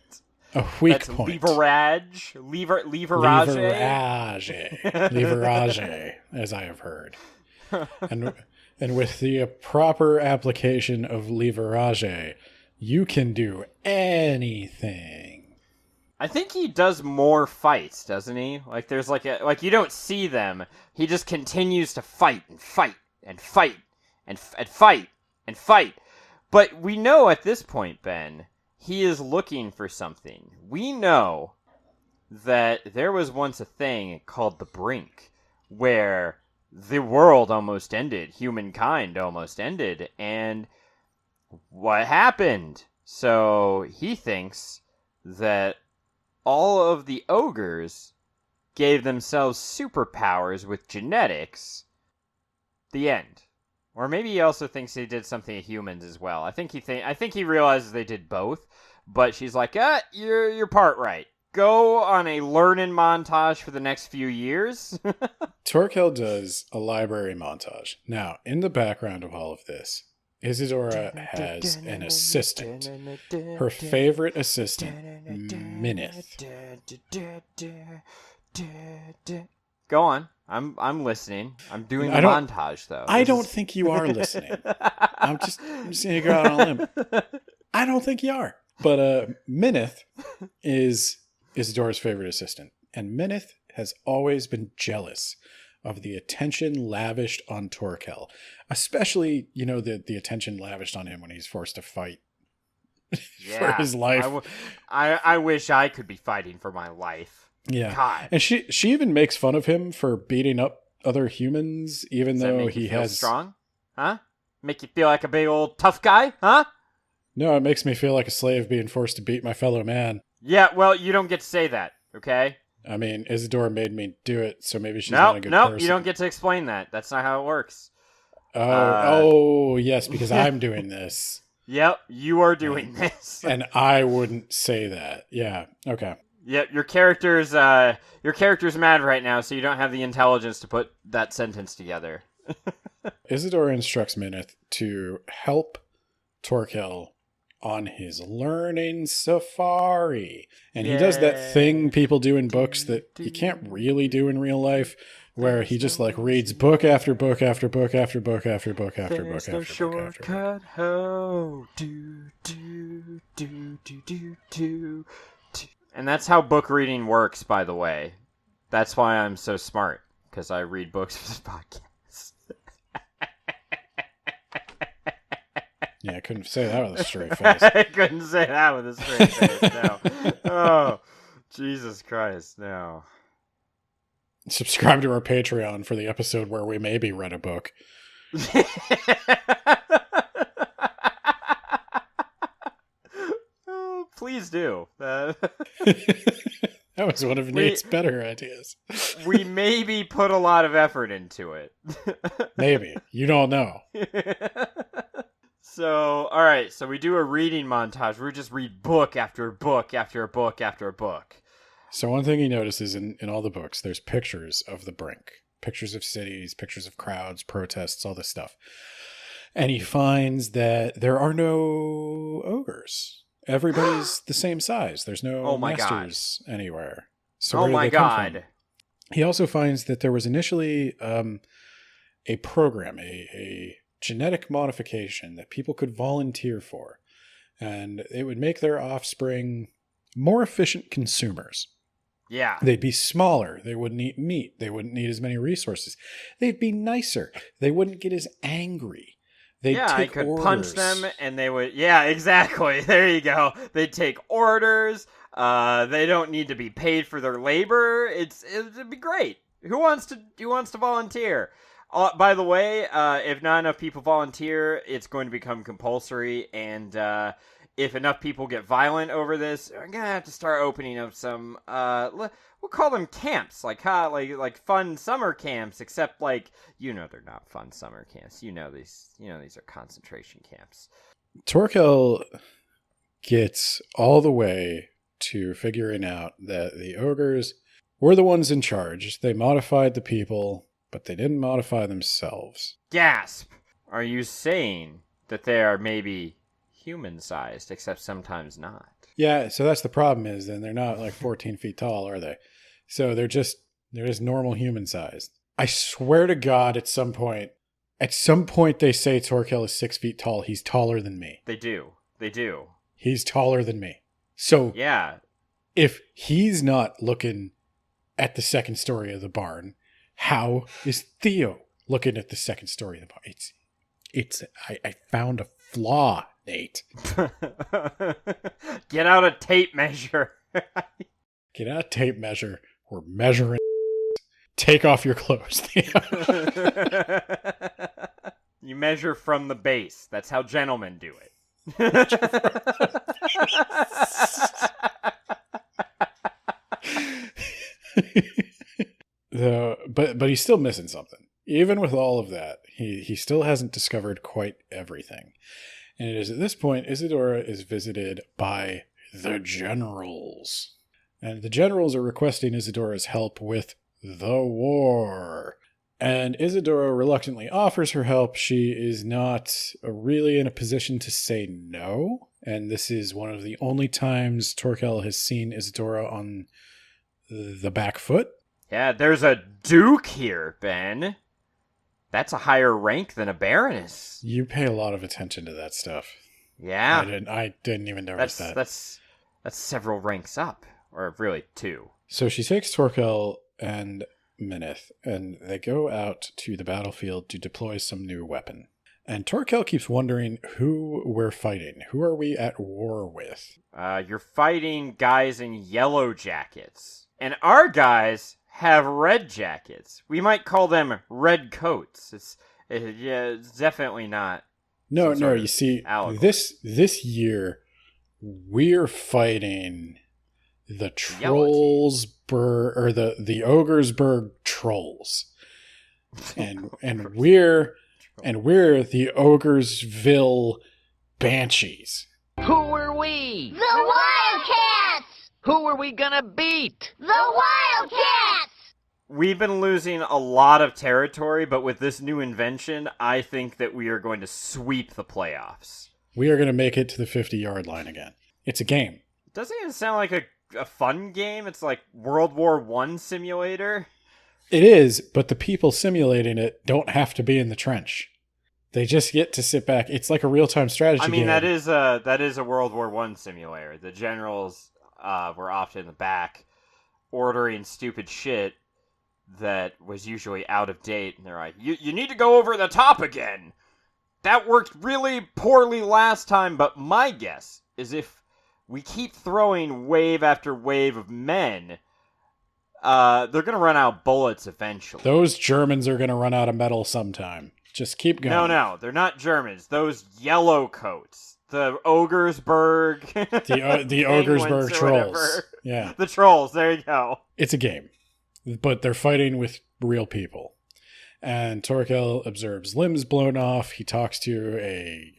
S1: A weak
S2: That's
S1: point.
S2: Leverage.
S1: Leverage, as I have heard. And with the proper application of leverage, you can do anything.
S2: I think he does more fights, doesn't he? Like there's like you don't see them. He just continues to fight and fight and fight and fight and fight. But we know at this point, Ben, he is looking for something. We know that there was once a thing called the Brink, where the world almost ended, humankind almost ended, and what happened? So he thinks that all of the ogres gave themselves superpowers with genetics. The end. Or maybe he also thinks they did something to humans as well. I think he realizes they did both, but she's like, you're part right. Go on a learning montage for the next few years.
S1: Torkel does a library montage. Now, in the background of all of this, Isadora has an assistant. Her favorite assistant, Minith.
S2: Go on. I'm listening. I'm doing the montage, though.
S1: I don't think you are listening. I'm just going to go out on a limb. I don't think you are. But Minith is Isidora's favorite assistant. And Minith has always been jealous of the attention lavished on Torkel. Especially, the attention lavished on him when he's forced to fight for his life.
S2: I wish I could be fighting for my life.
S1: Yeah.
S2: God.
S1: And she even makes fun of him for beating up other humans, even though he has...
S2: strong? Huh? Make you feel like a big old tough guy? Huh?
S1: No, it makes me feel like a slave being forced to beat my fellow man.
S2: Yeah, well, you don't get to say that, okay?
S1: I mean, Isadora made me do it, so maybe she's not a good person.
S2: No, you don't get to explain that. That's not how it works.
S1: Oh, yes, because I'm doing this.
S2: Yep, you are doing this.
S1: And I wouldn't say that. Yeah, okay.
S2: Yep, your character's mad right now, so you don't have the intelligence to put that sentence together.
S1: Isadora instructs Minith to help Torkel on his learning safari. And he does that thing people do in books that you can't really do in real life, where he just like reads book after book after book after book after book after book after book after book.
S2: Ho, do, do, do, do, do, do. And that's how book reading works, by the way. That's why I'm so smart, because I read books for this podcast.
S1: Yeah, I couldn't say that with a straight face.
S2: I couldn't say that with a straight face, no. Oh, Jesus Christ, no.
S1: Subscribe to our Patreon for the episode where we maybe read a book.
S2: Oh, please do.
S1: That was one of Nate's better ideas.
S2: We maybe put a lot of effort into it.
S1: Maybe. You don't know.
S2: So, alright, so we do a reading montage. We just read book after book after book after book.
S1: So one thing he notices in all the books, there's pictures of the brink. Pictures of cities, pictures of crowds, protests, all this stuff. And he finds that there are no ogres. Everybody's the same size. There's no masters anywhere. So where do they come from? He also finds that there was initially a program, a genetic modification that people could volunteer for. And it would make their offspring more efficient consumers.
S2: Yeah.
S1: They'd be smaller. They wouldn't eat meat. They wouldn't need as many resources. They'd be nicer. They wouldn't get as angry. They'd
S2: I could punch them and they would... Yeah, exactly. There you go. They'd take orders. They don't need to be paid for their labor. It'd be great. Who wants to volunteer? By the way, if not enough people volunteer, it's going to become compulsory, and if enough people get violent over this, we're gonna have to start opening up some. We'll call them camps, like fun summer camps. Except they're not fun summer camps. These are concentration camps.
S1: Torkel gets all the way to figuring out that the ogres were the ones in charge. They modified the people, but they didn't modify themselves.
S2: Gasp! Are you saying that they are maybe human-sized, except sometimes not?
S1: Yeah, so that's the problem is then they're not like 14 feet tall, are they? So they're just normal human-sized. I swear to God at some point they say Torkel is 6 feet tall. He's taller than me.
S2: They do.
S1: He's taller than me. So
S2: yeah, if
S1: he's not looking at the second story of the barn, how is Theo looking at the second story of the barn? I found a flaw, Nate.
S2: Get out a tape measure.
S1: Get out a tape measure. We're measuring. Take off your clothes, Theo.
S2: You measure from the base. That's how gentlemen do it.
S1: But he's still missing something. Even with all of that, he still hasn't discovered quite everything. And it is at this point Isadora is visited by the generals. And the generals are requesting Isadora's help with the war. And Isadora reluctantly offers her help. She is not really in a position to say no. And this is one of the only times Torkel has seen Isadora on the back foot.
S2: Yeah, there's a duke here, Ben. That's a higher rank than a baroness.
S1: You pay a lot of attention to that stuff.
S2: Yeah.
S1: I didn't even notice that.
S2: That's several ranks up. Or really, 2.
S1: So she takes Torkel and Minith, and they go out to the battlefield to deploy some new weapon. And Torkel keeps wondering who we're fighting. Who are we at war with?
S2: You're fighting guys in yellow jackets. And our guys have red jackets. We might call them red coats. It's definitly not.
S1: No, you see, this year, we're fighting the Trollsburg, or the Ogresburg Trolls. And we're the Ogresville Banshees.
S6: Who are we?
S5: The Wildcats!
S6: Who are we gonna beat?
S5: The Wildcats!
S2: We've been losing a lot of territory, but with this new invention, I think that we are going to sweep the playoffs.
S1: We are going to make it to the 50-yard line again. It's a game.
S2: Doesn't it sound like a fun game? It's like World War I simulator.
S1: It is, but the people simulating it don't have to be in the trench. They just get to sit back. It's like a real-time strategy game.
S2: I mean, that is a World War I simulator. The generals were often in the back ordering stupid shit that was usually out of date, and they're like, you need to go over the top again. That worked really poorly last time, but my guess is if we keep throwing wave after wave of men, they're going to run out of bullets eventually.
S1: Those Germans are going to run out of metal sometime. Just keep going.
S2: No, they're not Germans. Those yellow coats. The Ogresburg.
S1: The Ogresburg trolls.
S2: Whatever.
S1: Yeah.
S2: The trolls, there you go.
S1: It's a game, but they're fighting with real people. And Torkel observes limbs blown off. He talks to a,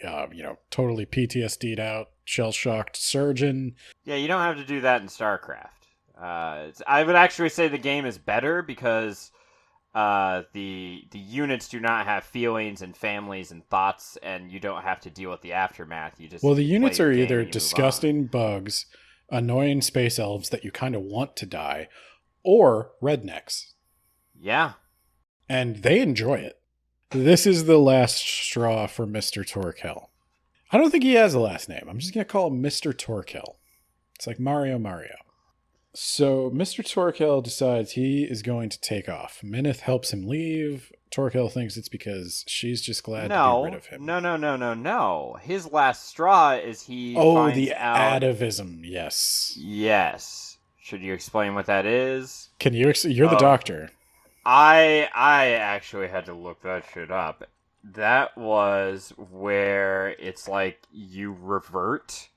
S1: totally PTSD'd out, shell-shocked surgeon.
S2: Yeah, you don't have to do that in StarCraft. I would actually say the game is better because the units do not have feelings and families and thoughts, and you don't have to deal with the aftermath. You just
S1: the units
S2: play
S1: are
S2: your game
S1: either
S2: and you move
S1: disgusting bugs, annoying space elves that you kind of want to die, or rednecks.
S2: Yeah.
S1: And they enjoy it. This is the last straw for Mr. Torkel. I don't think he has a last name. I'm just going to call him Mr. Torkel. It's like Mario. So Mr. Torkel decides he is going to take off. Minith helps him leave. Torkel thinks it's because she's just glad to get rid of him.
S2: No. His last straw is he finds
S1: the
S2: out...
S1: atavism, yes.
S2: Yes. Should you explain what that is?
S1: Can you? You're the doctor.
S2: I actually had to look that shit up. That was where it's like you revert.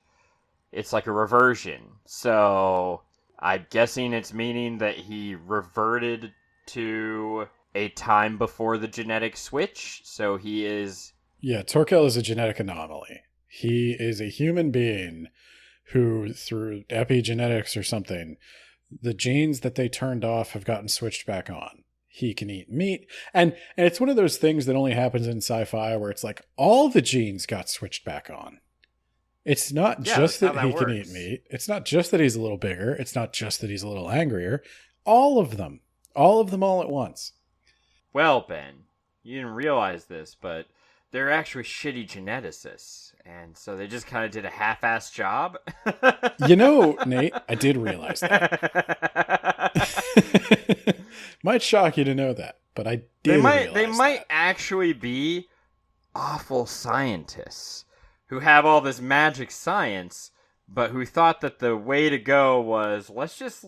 S2: It's like a reversion. So I'm guessing it's meaning that he reverted to a time before the genetic switch. So he is...
S1: Yeah, Torkel is a genetic anomaly. He is a human being who, through epigenetics or something, the genes that they turned off have gotten switched back on. He can eat meat. And it's one of those things that only happens in sci-fi where it's like all the genes got switched back on. It's not just that he can eat meat. It's not just that he's a little bigger. It's not just that he's a little angrier. All of them all at once.
S2: Well, Ben, you didn't realize this, but they're actually shitty geneticists. And so they just kind of did a half-assed job.
S1: Nate, I did realize that. Might shock you to know that, but I did realize
S2: They might actually be awful scientists who have all this magic science, but who thought that the way to go was, let's just,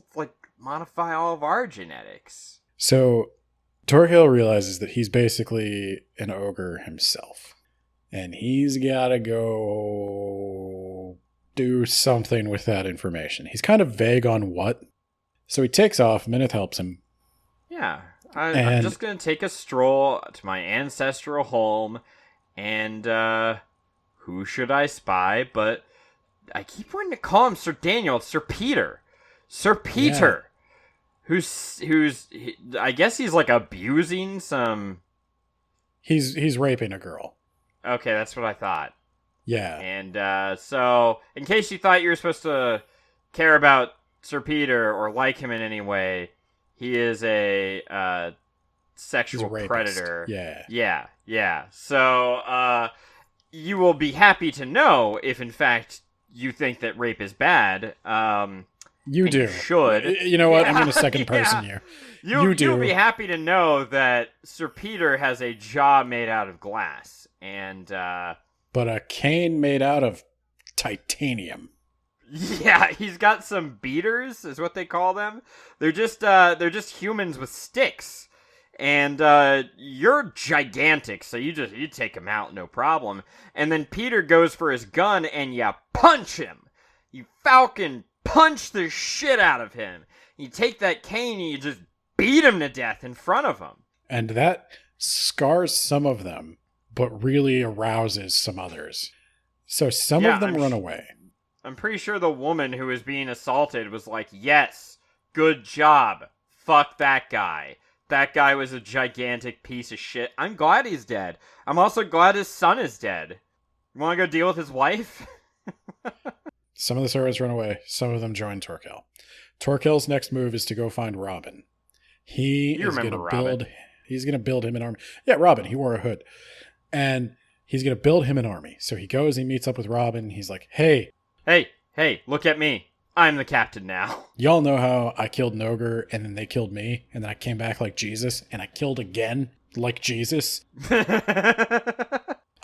S2: modify all of our genetics.
S1: So, Torhill realizes that he's basically an ogre himself. And he's got to go do something with that information. He's kind of vague on what. So he takes off. Minith helps him.
S2: Yeah. I'm just going to take a stroll to my ancestral home. And who should I spy? But I keep wanting to call him Sir Daniel. It's Sir Peter. Sir Peter. Yeah. I guess he's abusing some...
S1: He's raping a girl.
S2: Okay, that's what I thought.
S1: Yeah.
S2: And so, in case you thought you were supposed to care about Sir Peter or like him in any way, he is a sexual predator.
S1: Yeah.
S2: Yeah. So, you will be happy to know if, in fact, you think that rape is bad.
S1: You do.
S2: You should.
S1: You know what? I'm in a second person here. You do.
S2: You'll be happy to know that Sir Peter has a jaw made out of glass. And
S1: but a cane made out of titanium.
S2: Yeah, he's got some beaters, is what they call them. They're just humans with sticks. And you're gigantic, so you take him out, no problem. And then Peter goes for his gun, and you punch him. You falcon punch the shit out of him. You take that cane, and you just beat him to death in front of him.
S1: And that scars some of them, but really arouses some others. So some of them run away.
S2: I'm pretty sure the woman who was being assaulted was like, yes, good job. Fuck that guy. That guy was a gigantic piece of shit. I'm glad he's dead. I'm also glad his son is dead. You want to go deal with his wife?
S1: Some of the servants run away. Some of them join Torkel. Torkel's next move is to go find Robin. He's going to build him an army. Yeah, Robin. He wore a hood. And he's going to build him an army. So he goes, he meets up with Robin. He's like, hey,
S2: look at me. I'm the captain now.
S1: Y'all know how I killed an ogre and then they killed me. And then I came back like Jesus and I killed again like Jesus.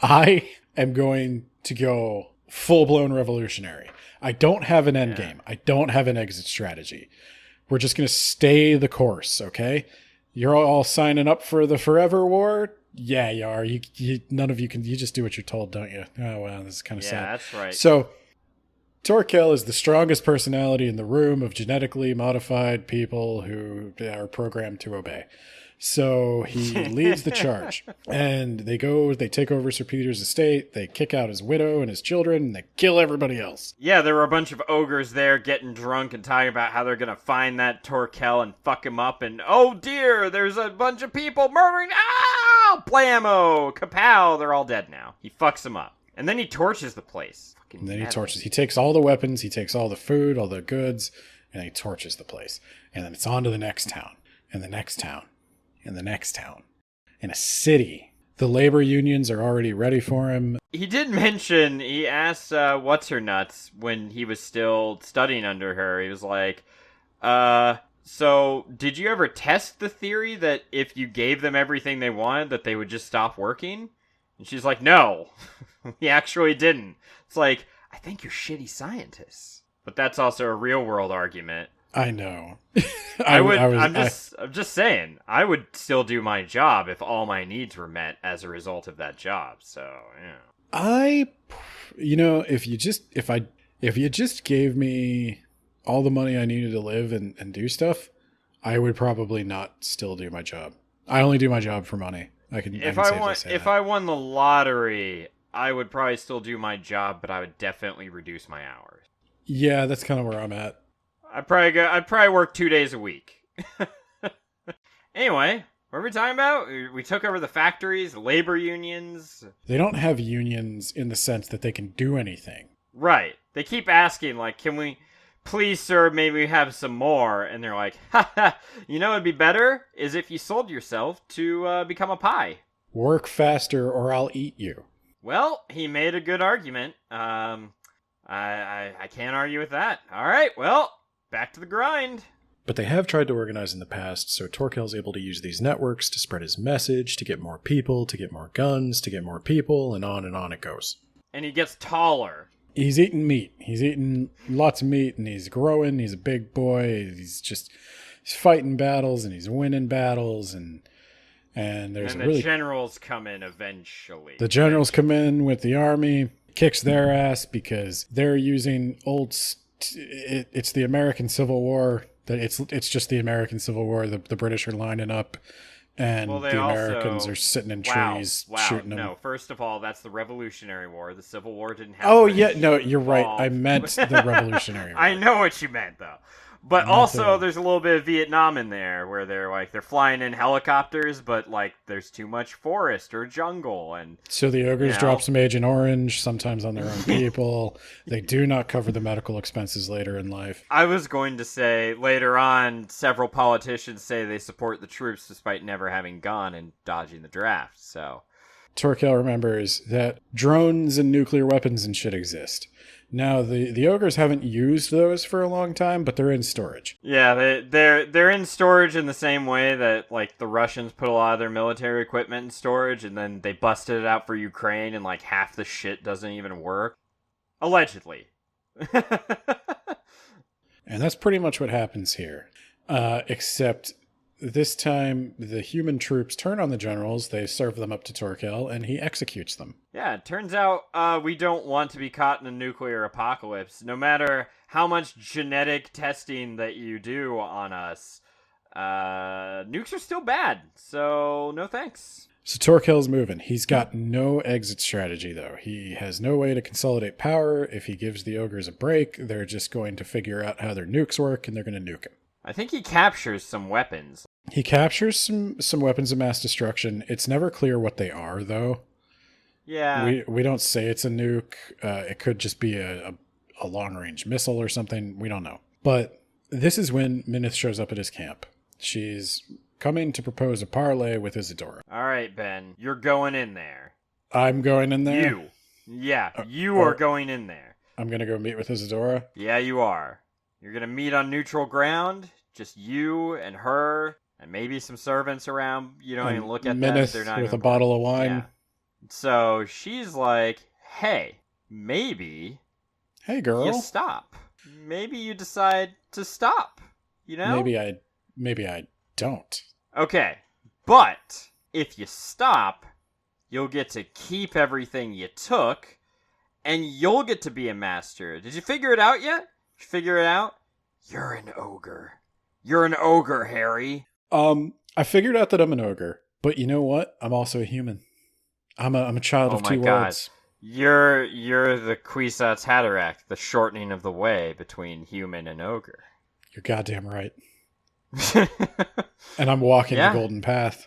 S1: I am going to go full-blown revolutionary. I don't have an end game. I don't have an exit strategy. We're just going to stay the course, okay? You're all signing up for the Forever War? Yeah, you are. None of you can. You just do what you're told, don't you? Oh, well, this is kind of sad.
S2: Yeah, that's right.
S1: So, Torkel is the strongest personality in the room of genetically modified people who are programmed to obey. So he leads the charge, and they take over Sir Peter's estate, they kick out his widow and his children, and they kill everybody else.
S2: Yeah, there were a bunch of ogres there getting drunk and talking about how they're going to find that Torkel and fuck him up, and oh dear, there's a bunch of people murdering, blammo, kapow, they're all dead now. He fucks them up. And then he torches the place.
S1: He takes all the weapons, he takes all the food, all the goods, and he torches the place. And then it's on to the next town, and the next town. In the next town, in a city. The labor unions are already ready for him.
S2: He did mention, he asked What's-Her-Nuts when he was still studying under her. He was like, so did you ever test the theory that if you gave them everything they wanted, that they would just stop working? And she's like, no, we actually didn't. It's like, I think you're shitty scientists. But that's also a real world argument.
S1: I know.
S2: I'm just saying, I would still do my job if all my needs were met as a result of that job. So, yeah.
S1: If you just gave me all the money I needed to live and do stuff, I would probably not still do my job. I only do my job for money. If
S2: I won the lottery, I would probably still do my job, but I would definitely reduce my hours.
S1: Yeah, that's kind of where I'm at.
S2: I'd probably work 2 days a week. Anyway, what were we talking about? We took over the factories, labor unions.
S1: They don't have unions in the sense that they can do anything.
S2: Right. They keep asking, like, can we, please, sir, maybe have some more? And they're like, it'd be better is if you sold yourself to become a pie.
S1: Work faster or I'll eat you.
S2: Well, he made a good argument. I can't argue with that. All right, well, back to the grind.
S1: But they have tried to organize in the past, so Torkel's able to use these networks to spread his message, to get more people, to get more guns, to get more people, and on it goes.
S2: And he gets taller.
S1: He's eating meat. He's eating lots of meat, and he's growing. He's a big boy. He's fighting battles, and he's winning battles, and the
S2: generals come in eventually.
S1: The generals come in with the army, kicks their ass because they're using it's the American Civil War. It's just the American Civil War. The British are lining up, and the Americans are sitting in trees shooting them.
S2: No, first of all, that's the Revolutionary War. The Civil War didn't have.
S1: Oh yeah, no, you're right. I meant the Revolutionary War.
S2: I know what you meant though. But also, there's a little bit of Vietnam in there, where they're flying in helicopters, but there's too much forest or jungle, and
S1: so the ogres drop some Agent Orange, sometimes on their own people. They do not cover the medical expenses later in life.
S2: I was going to say later on, several politicians say they support the troops despite never having gone and dodging the draft. So
S1: Torkel remembers that drones and nuclear weapons and shit exist. Now, the ogres haven't used those for a long time, but they're in storage.
S2: Yeah, they're in storage in the same way that, the Russians put a lot of their military equipment in storage, and then they busted it out for Ukraine, and, half the shit doesn't even work. Allegedly.
S1: And that's pretty much what happens here. Except this time, the human troops turn on the generals, they serve them up to Torkel, and he executes them.
S2: Yeah, it turns out we don't want to be caught in a nuclear apocalypse. No matter how much genetic testing that you do on us, nukes are still bad, so no thanks.
S1: So Torkel's moving. He's got no exit strategy, though. He has no way to consolidate power. If he gives the ogres a break, they're just going to figure out how their nukes work, and they're going to nuke him.
S2: I think he captures some weapons.
S1: He captures some weapons of mass destruction. It's never clear what they are, though.
S2: Yeah.
S1: We don't say it's a nuke. It could just be a long-range missile or something. We don't know. But this is when Minith shows up at his camp. She's coming to propose a parlay with Isadora.
S2: All right, Ben. You're going in there.
S1: I'm going in there.
S2: You. Yeah, you are going in there.
S1: I'm going to go meet with Isadora.
S2: Yeah, you are. You're going to meet on neutral ground. Just you and her, and maybe some servants around. You don't even look at them.
S1: Minith
S2: They're not
S1: with a
S2: even
S1: bottle of wine.
S2: Yeah. So she's like, hey, maybe
S1: Hey, girl.
S2: you stop. Maybe you decide to stop. You know?
S1: Maybe I don't.
S2: Okay, but if you stop, you'll get to keep everything you took, and you'll get to be a master. Did you figure it out yet? Did you figure it out? You're an ogre. You're an ogre, Harry.
S1: I figured out that I'm an ogre, but you know what? I'm also a human. I'm a child of two worlds.
S2: You're the Kwisatz Haderach, the shortening of the way between human and ogre.
S1: You're goddamn right. And I'm walking the golden path.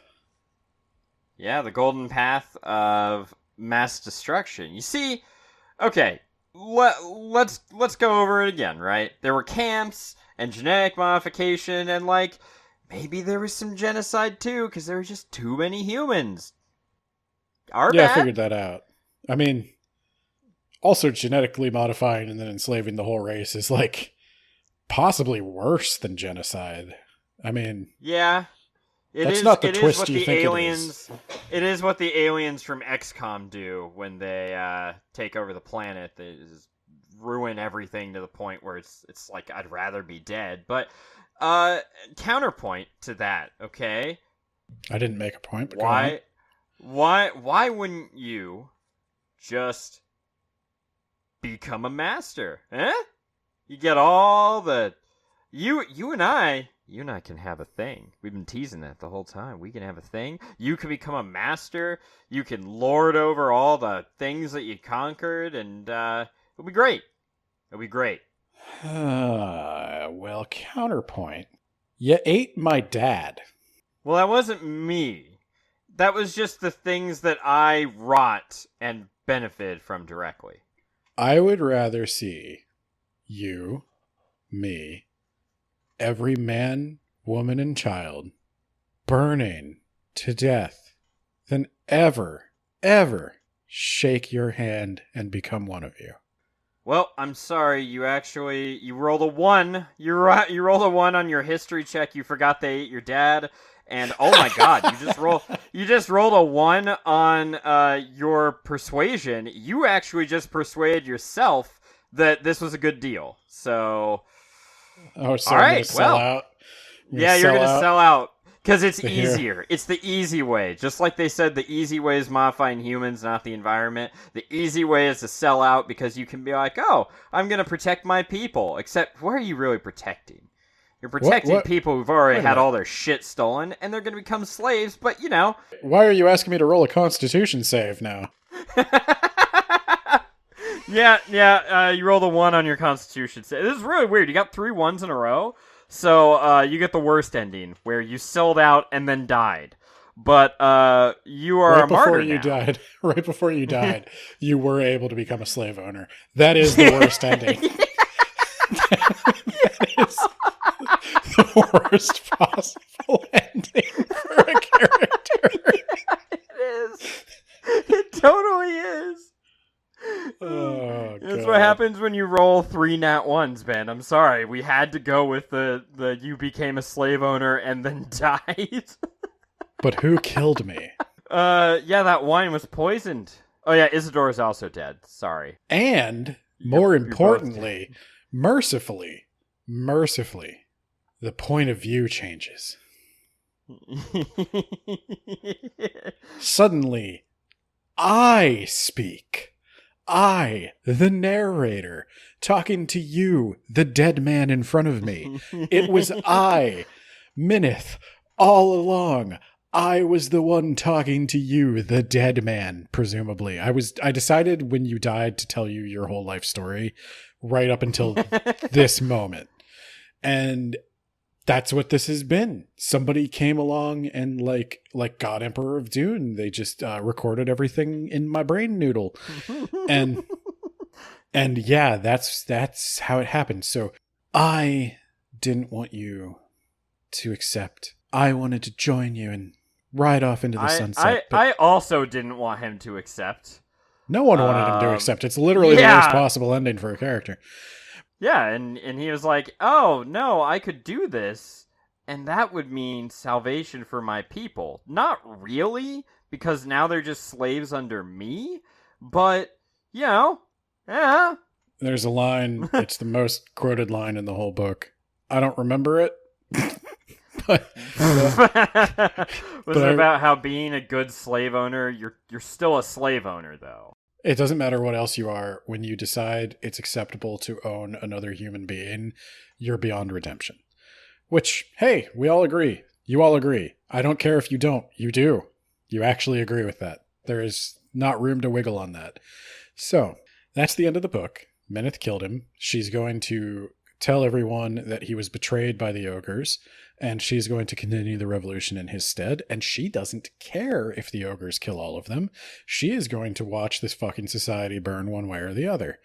S2: Yeah, the golden path of mass destruction. You see, okay, let's go over it again, right? There were camps and genetic modification, and like maybe there was some genocide too, because there were just too many humans.
S1: I figured that out. I mean, also genetically modifying and then enslaving the whole race is like possibly worse than genocide. I mean,
S2: yeah,
S1: that's not the twist you think it is.
S2: It is what the aliens from XCOM do when they take over the planet. They just ruin everything to the point where it's like I'd rather be dead. But counterpoint to that, okay?
S1: I didn't make a point. But
S2: Why wouldn't you just become a master? Eh? You get all the you and I can have a thing. We've been teasing that the whole time. We can have a thing. You can become a master. You can lord over all the things that you conquered, and it'll be great. It'll be great.
S1: Well, counterpoint. You ate my dad.
S2: Well, that wasn't me. That was just the things that I wrought and benefited from directly.
S1: I would rather see you, me, every man, woman, and child burning to death than ever shake your hand and become one of you.
S2: Well, I'm sorry. You rolled a 1. You rolled a 1 on your history check. You forgot they ate your dad. And oh my god, you just rolled a 1 on your persuasion. You actually just persuaded yourself that this was a good deal. So,
S1: so
S2: all right,
S1: sell out.
S2: You're gonna sell out because it's
S1: Here.
S2: easier. It's the easy way. Just like they said, the easy way is modifying humans, not the environment. The easy way is to sell out because you can be like, oh, I'm gonna protect my people. Except, what are you really protecting? You're protecting people who've already had all their shit stolen, and they're going to become slaves, but, you know.
S1: Why are you asking me to roll a constitution save now?
S2: You rolled a 1 on your constitution save. This is really weird. You got 3 1s in a row, so you get the worst ending, where you sold out and then died. But you are a martyr now.
S1: Right before you died, you were able to become a slave owner. That is the worst ending. That is the worst possible ending for a character.
S2: It is. It totally is.
S1: Oh,
S2: That's
S1: God.
S2: what happens when you roll 3 nat 1s, Ben. I'm sorry. We had to go with the you became a slave owner and then died.
S1: But who killed me?
S2: That wine was poisoned. Oh yeah, Isadora's also dead. Sorry.
S1: And more importantly, mercifully, the point of view changes. Suddenly, I speak. I, the narrator, talking to you, the dead man in front of me. It was I, Minith, all along. I was the one talking to you, the dead man, presumably. I decided when you died to tell you your whole life story right up until this moment. And That's what this has been. Somebody came along and like God Emperor of Dune, they just recorded everything in my brain noodle. and yeah, that's how it happened. So I didn't want you to accept. I wanted to join you and ride off into the sunset.
S2: I also didn't want him to accept.
S1: No one wanted him to accept. It's literally the worst possible ending for a character.
S2: Yeah, and he was like, oh, no, I could do this, and that would mean salvation for my people. Not really, because now they're just slaves under me, but, you know, yeah.
S1: There's a line, it's the most quoted line in the whole book. I don't remember it. but,
S2: Was it about how being a good slave owner, you're still a slave owner, though?
S1: It doesn't matter what else you are. When you decide it's acceptable to own another human being, you're beyond redemption. Which, hey, we all agree. You all agree. I don't care if you don't. You do. You actually agree with that. There is not room to wiggle on that. So, that's the end of the book. Meneth killed him. She's going to tell everyone that he was betrayed by the ogres, and she's going to continue the revolution in his stead, and she doesn't care if the ogres kill all of them. She is going to watch this fucking society burn one way or the other.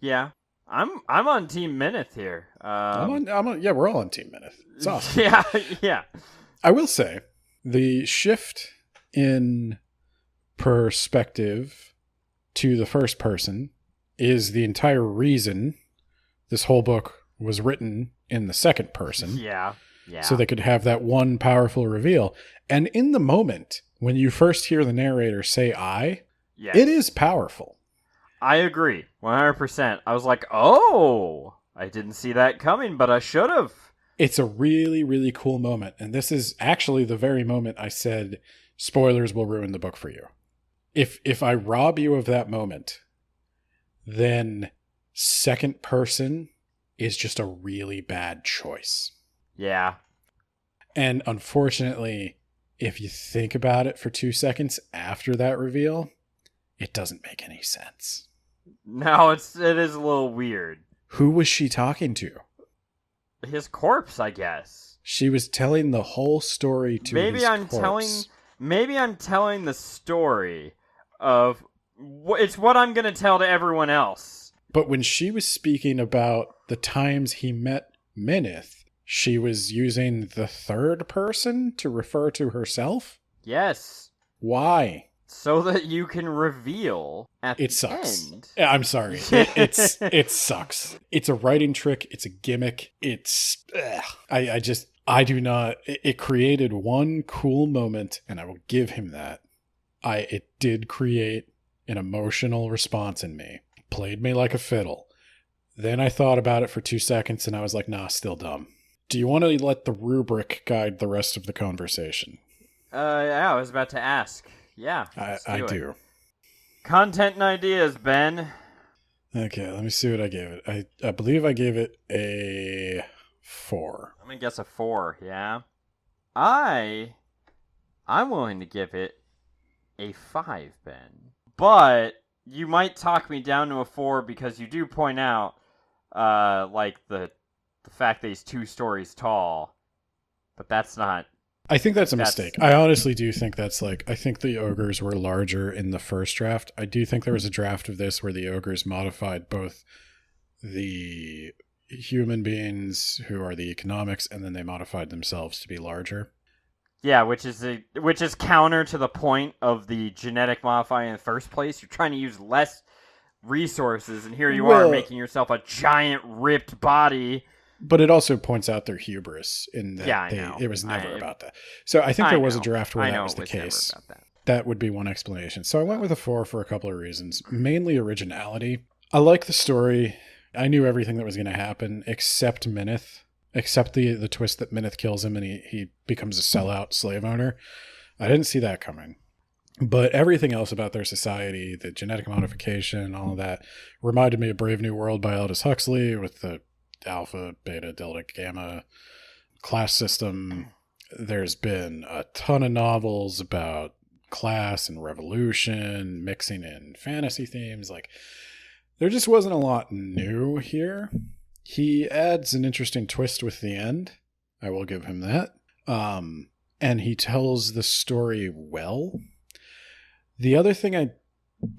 S2: Yeah. I'm on Team Meneth here.
S1: Yeah, we're all on Team Meneth. It's awesome.
S2: Yeah.
S1: I will say, the shift in perspective to the first person is the entire reason this whole book was written in the second person.
S2: Yeah.
S1: So they could have that one powerful reveal. And in the moment, when you first hear the narrator say I,
S2: yes.
S1: It is powerful.
S2: I agree. 100%. I was like, oh, I didn't see that coming, but I should have.
S1: It's a really, really cool moment. And this is actually the very moment I said, spoilers will ruin the book for you. If I rob you of that moment, then second person is just a really bad choice.
S2: Yeah.
S1: And unfortunately, if you think about it for 2 seconds after that reveal, it doesn't make any sense.
S2: No, it is a little weird.
S1: Who was she talking to?
S2: His corpse, I guess.
S1: She was telling the whole story to his corpse.
S2: Maybe I'm telling the story of... It's what I'm going to tell to everyone else.
S1: But when she was speaking about the times he met Meneth, she was using the third person to refer to herself?
S2: Yes.
S1: Why?
S2: So that you can reveal at the end.
S1: I'm sorry. It sucks. It's a writing trick. It's a gimmick. It's... I do not... It created one cool moment, and I will give him that. It did create an emotional response in me. Played me like a fiddle. Then I thought about it for 2 seconds, and I was like, nah, still dumb. Do you want to let the rubric guide the rest of the conversation?
S2: Yeah, I was about to ask. Yeah,
S1: I do.
S2: Content and ideas, Ben.
S1: Okay, let me see what I gave it. I believe I gave it a 4.
S2: I'm gonna guess a 4, yeah? I'm willing to give it a 5, Ben. But you might talk me down to a 4 because you do point out, like, the fact that he's 2 stories tall. But that's not...
S1: I think that's a mistake. I honestly do think that's I think the ogres were larger in the first draft. I do think there was a draft of this where the ogres modified both the human beings who are the economics, and then they modified themselves to be larger.
S2: Yeah, which is counter to the point of the genetic modifying in the first place. You're trying to use less resources, and here you are making yourself a giant ripped body.
S1: But it also points out their hubris in that
S2: I know.
S1: It was never about that. So I think there was a draft where that was the case.
S2: Never about that.
S1: That would be one explanation. So I went with a 4 for a couple of reasons. Mainly originality. I like the story. I knew everything that was going to happen except Meneth. Except the twist that Meneth kills him and he becomes a sellout slave owner. I didn't see that coming. But everything else about their society, the genetic modification, all of that, reminded me of Brave New World by Aldous Huxley with the alpha, beta, delta, gamma class system. There's been a ton of novels about class and revolution, mixing in fantasy themes. There just wasn't a lot new here. He adds an interesting twist with the end, I will give him that. And he tells the story well. The other thing I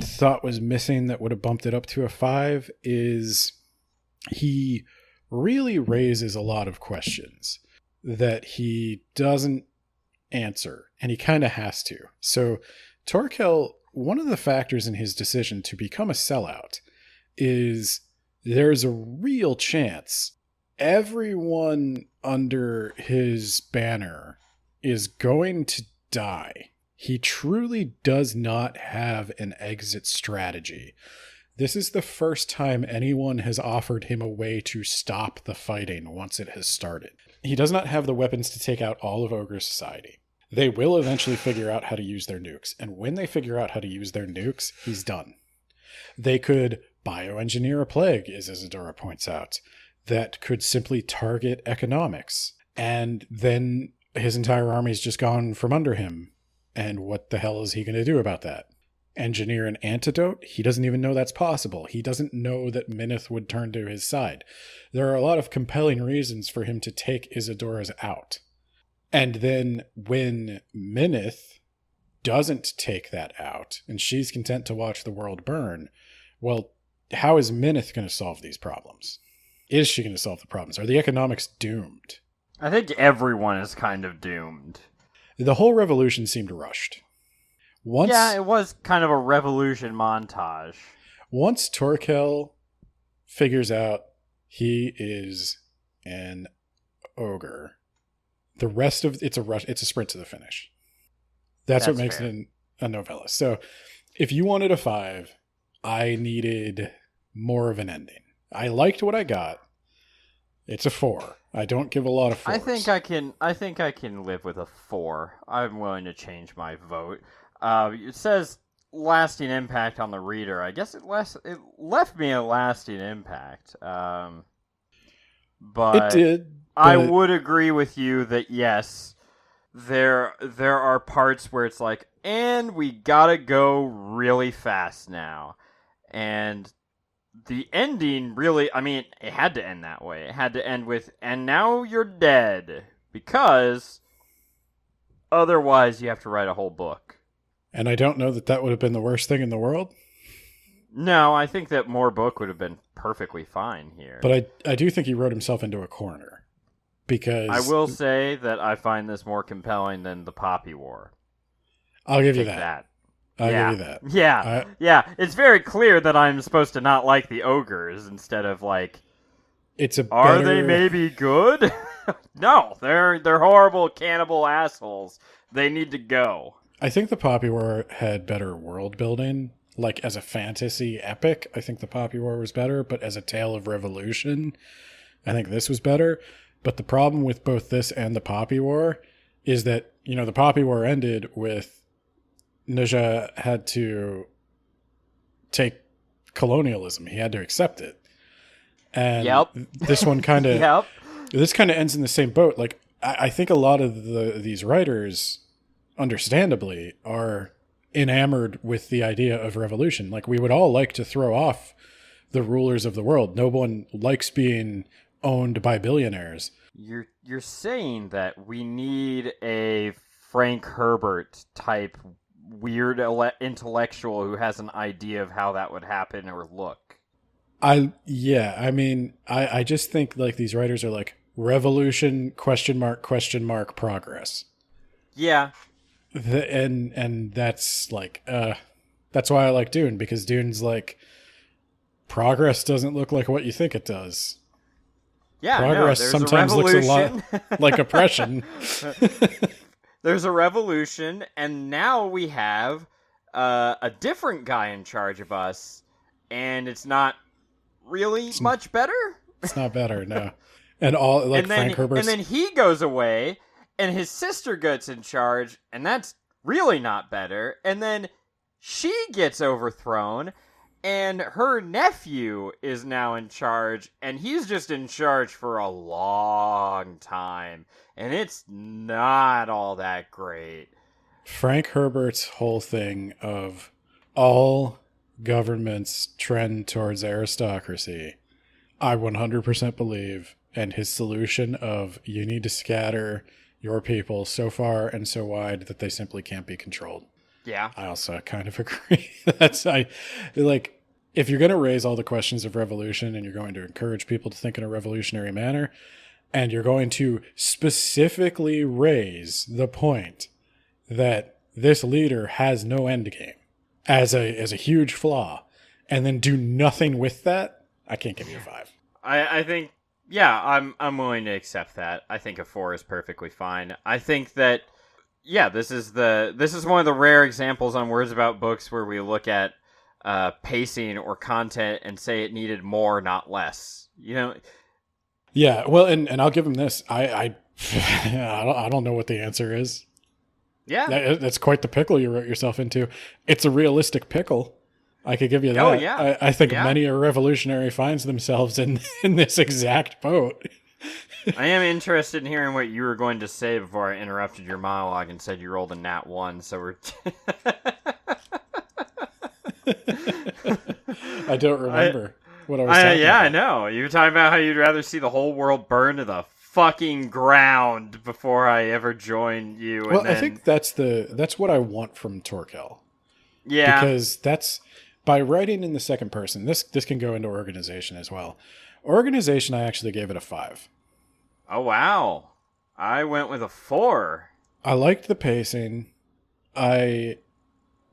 S1: thought was missing that would have bumped it up to a 5 is he really raises a lot of questions that he doesn't answer, and he kind of has to. So Torkel, one of the factors in his decision to become a sellout is there's a real chance everyone under his banner is going to die. He truly does not have an exit strategy. This is the first time anyone has offered him a way to stop the fighting once it has started. He does not have the weapons to take out all of Ogre society. They will eventually figure out how to use their nukes, and when they figure out how to use their nukes, he's done. They could bioengineer a plague, as Isadora points out, that could simply target economics, and then his entire army's just gone from under him. And what the hell is he going to do about that? Engineer an antidote? He doesn't even know that's possible. He doesn't know that Minith would turn to his side. There are a lot of compelling reasons for him to take Isadora's out. And then when Minith doesn't take that out, and she's content to watch the world burn, well, how is Minith going to solve these problems? Is she going to solve the problems? Are the economics doomed?
S2: I think everyone is kind of doomed.
S1: The whole revolution seemed rushed.
S2: Yeah, it was kind of a revolution montage.
S1: Once Torkel figures out he is an ogre, the rest of it's a sprint to the finish. That's what makes it a novella. So if you wanted a 5, I needed more of an ending. I liked what I got. It's a 4. I don't give a lot of 4s.
S2: I think I can live with a 4. I'm willing to change my vote. It says lasting impact on the reader. I guess it left me a lasting impact. But
S1: it did.
S2: I would agree with you that yes, there are parts where it's like, and we gotta go really fast now, and the ending really, I mean, it had to end that way. It had to end with, and now you're dead, because otherwise you have to write a whole book.
S1: And I don't know that would have been the worst thing in the world.
S2: No, I think that more book would have been perfectly fine here.
S1: But I do think he wrote himself into a corner. Because
S2: I will say that I find this more compelling than the Poppy War.
S1: I'll give you that. I'll give you that.
S2: Yeah. It's very clear that I'm supposed to not like the ogres instead of like. Are they maybe good? No, they're horrible cannibal assholes. They need to go.
S1: I think the Poppy War had better world building. Like as a fantasy epic, I think the Poppy War was better. But as a tale of revolution, I think this was better. But the problem with both this and the Poppy War is that, the Poppy War ended with Naja had to take colonialism. He had to accept it. And this one kind of this kind of ends in the same boat. Like I think a lot of these writers, understandably, are enamored with the idea of revolution. Like we would all like to throw off the rulers of the world. No one likes being owned by billionaires.
S2: You're saying that we need a Frank Herbert type weird intellectual who has an idea of how that would happen or look.
S1: I just think like these writers are like revolution ? Progress.
S2: Yeah.
S1: And that's like that's why I like Dune, because Dune's like progress doesn't look like what you think it does.
S2: Yeah,
S1: progress sometimes looks a lot like oppression.
S2: There's a revolution, and now we have a different guy in charge of us, and it's not really much better.
S1: It's not better, no. And all like Frank Herbert's,
S2: and then he goes away, and his sister gets in charge, and that's really not better. And then she gets overthrown, and her nephew is now in charge, and he's just in charge for a long time, and it's not all that great.
S1: Frank Herbert's whole thing of all governments trend towards aristocracy, I 100% believe and his solution of you need to scatter your people so far and so wide that they simply can't be controlled.
S2: Yeah.
S1: I also kind of agree. If you're going to raise all the questions of revolution and you're going to encourage people to think in a revolutionary manner, and you're going to specifically raise the point that this leader has no end game as a huge flaw, and then do nothing with that, I can't give you a 5.
S2: I think, yeah, I'm willing to accept that. I think a 4 is perfectly fine. I think that, yeah, this is one of the rare examples on Words About Books where we look at pacing or content and say it needed more, not less. You know?
S1: Yeah, well, and I'll give him this. I don't know what the answer is.
S2: Yeah.
S1: That's quite the pickle you wrote yourself into. It's a realistic pickle. I could give you that.
S2: Oh, yeah.
S1: I think many a revolutionary finds themselves in this exact boat.
S2: I am interested in hearing what you were going to say before I interrupted your monologue and said you rolled a nat 1, so we're...
S1: I don't remember what I was talking
S2: yeah,
S1: about.
S2: I know. You were talking about how you'd rather see the whole world burn to the fucking ground before I ever join you.
S1: Well,
S2: and then...
S1: I think that's what I want from Torkel.
S2: Yeah.
S1: Because that's by writing in the second person. This can go into organization as well. Organization, I actually gave it a 5.
S2: Oh wow, I went with a 4.
S1: I liked the pacing. I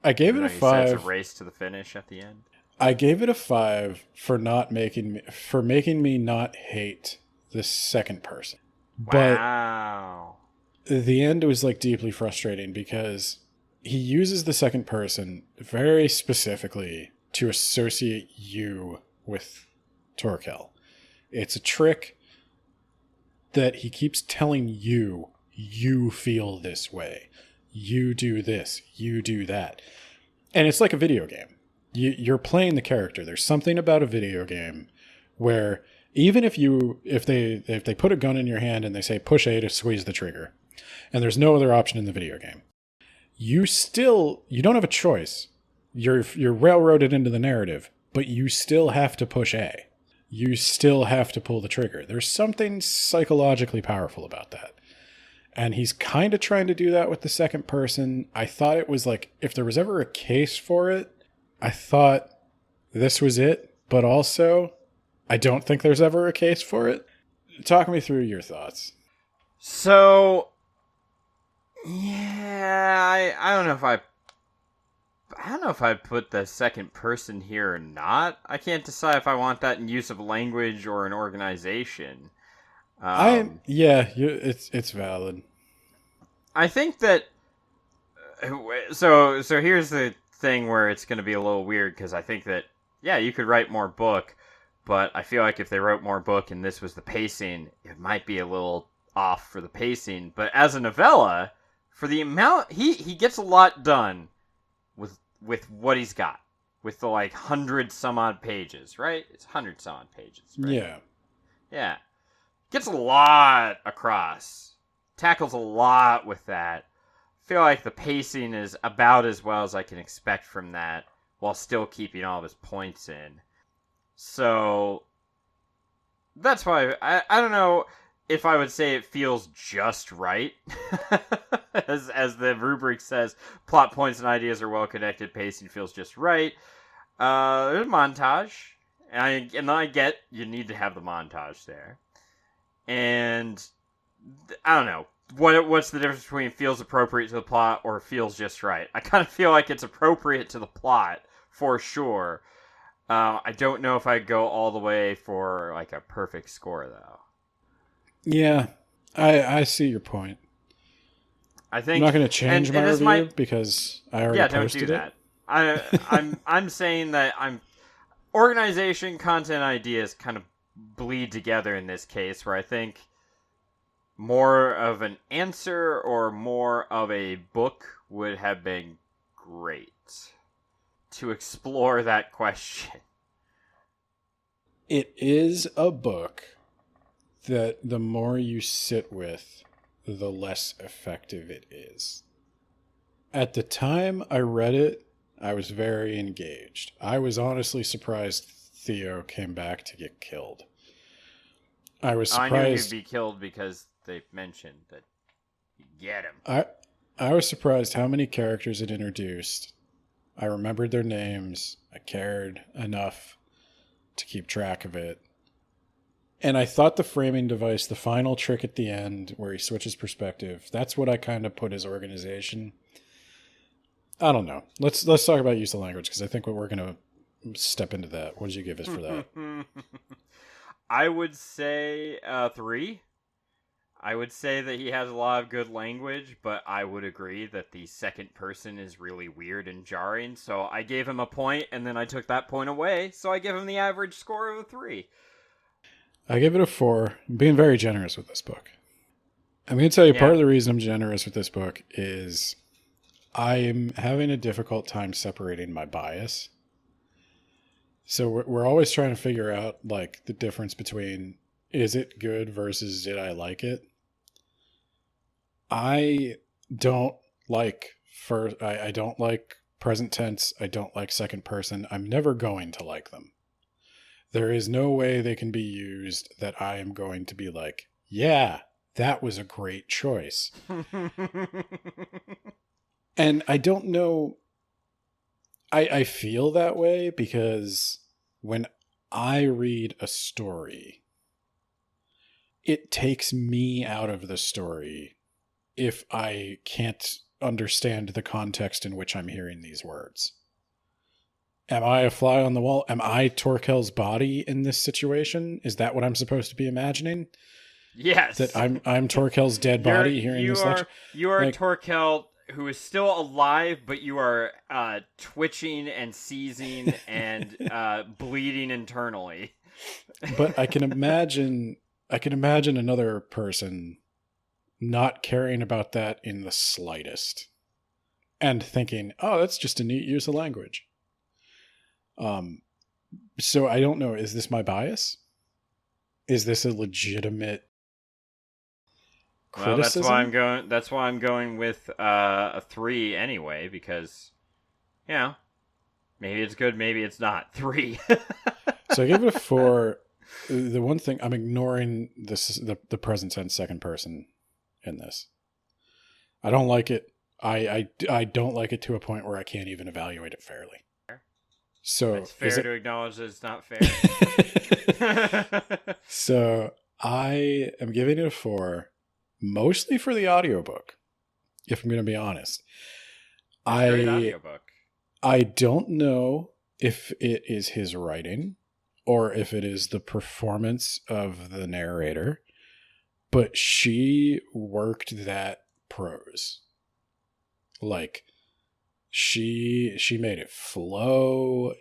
S1: gave it a 5.
S2: You said it's a race to the finish at the end.
S1: I gave it a 5 for making me not hate the second person.
S2: Wow.
S1: But the end was like deeply frustrating because he uses the second person very specifically to associate you with Torkel. It's a trick that he keeps telling you feel this way. You do this, you do that. And it's like a video game. You're playing the character. There's something about a video game where even if they put a gun in your hand and they say push A to squeeze the trigger, and there's no other option in the video game, you don't have a choice. You're railroaded into the narrative, but you still have to push A. You still have to pull the trigger. There's something psychologically powerful about that. And he's kind of trying to do that with the second person. I thought it was like, if there was ever a case for it, I thought this was it. But also, I don't think there's ever a case for it. Talk me through your thoughts.
S2: So, yeah, I don't know if I put the second person here or not. I can't decide if I want that in use of language or an organization.
S1: It's valid.
S2: I think that so here's the thing where it's going to be a little weird, because I think that you could write more book, but I feel like if they wrote more book and this was the pacing, it might be a little off for the pacing. But as a novella, for the amount he gets a lot done with what he's got, with the 100 some odd pages, right? It's 100 some odd pages, right? Yeah. Gets a lot across. Tackles a lot with that. I feel like the pacing is about as well as I can expect from that, while still keeping all of his points in. So that's why I don't know if I would say it feels just right. as the rubric says, plot points and ideas are well connected, pacing feels just right. There's a montage. And I get you need to have the montage there. And I don't know. What's the difference between feels appropriate to the plot or feels just right? I kind of feel like it's appropriate to the plot, for sure. I don't know if I'd go all the way for a perfect score, though.
S1: Yeah, I see your point.
S2: I think
S1: I'm not going to change my review because I already posted
S2: don't do that. I'm saying that organization, content, ideas kind of bleed together in this case, where I think more of an answer or more of a book would have been great to explore that question.
S1: It is a book that the more you sit with, the less effective it is. At the time I read it, I was very engaged. I was honestly surprised Theo came back to get killed. I was
S2: I knew he'd
S1: surprised.
S2: be killed because they mentioned that you get him.
S1: I was surprised how many characters it introduced. I remembered their names. I cared enough to keep track of it. And I thought the framing device, the final trick at the end where he switches perspective, that's what I kind of put as organization. I don't know. Let's talk about use of language because I think we're going to step into that. What did you give us for that?
S2: I would say 3. I would say that he has a lot of good language, but I would agree that the second person is really weird and jarring, so I gave him a point, and then I took that point away, so I give him the average score of a 3.
S1: I give it a 4. I'm being very generous with this book. I'm going to tell you part of the reason I'm generous with this book is I'm having a difficult time separating my bias. So we're always trying to figure out like the difference between is it good versus did I like it? I don't like I don't like present tense. I don't like second person. I'm never going to like them. There is no way they can be used that I am going to be like, yeah, that was a great choice. And I don't know. I feel that way because when I read a story, it takes me out of the story if I can't understand the context in which I'm hearing these words. Am I a fly on the wall? Am I Torkel's body in this situation? Is that what I'm supposed to be imagining?
S2: Yes.
S1: That I'm Torkel's dead body hearing this lecture?
S2: You are
S1: like,
S2: Torkel, who is still alive, but you are twitching and seizing and bleeding internally.
S1: But I can imagine another person not caring about that in the slightest and thinking, oh, that's just a neat use of language. So I don't know, is this my bias? Is this a legitimate criticism?
S2: Well, that's why I'm going with a 3 anyway, because maybe it's good, maybe it's not. 3.
S1: So I give it a 4. The one thing I'm ignoring the present tense second person in this. I don't like it. I don't like it to a point where I can't even evaluate it fairly. So
S2: it's fair to acknowledge that it's not fair.
S1: So I am giving it a 4, mostly for the audiobook, if I'm going to be honest.
S2: Great audiobook.
S1: I don't know if it is his writing or if it is the performance of the narrator, but she worked that prose. Like, she made it flow.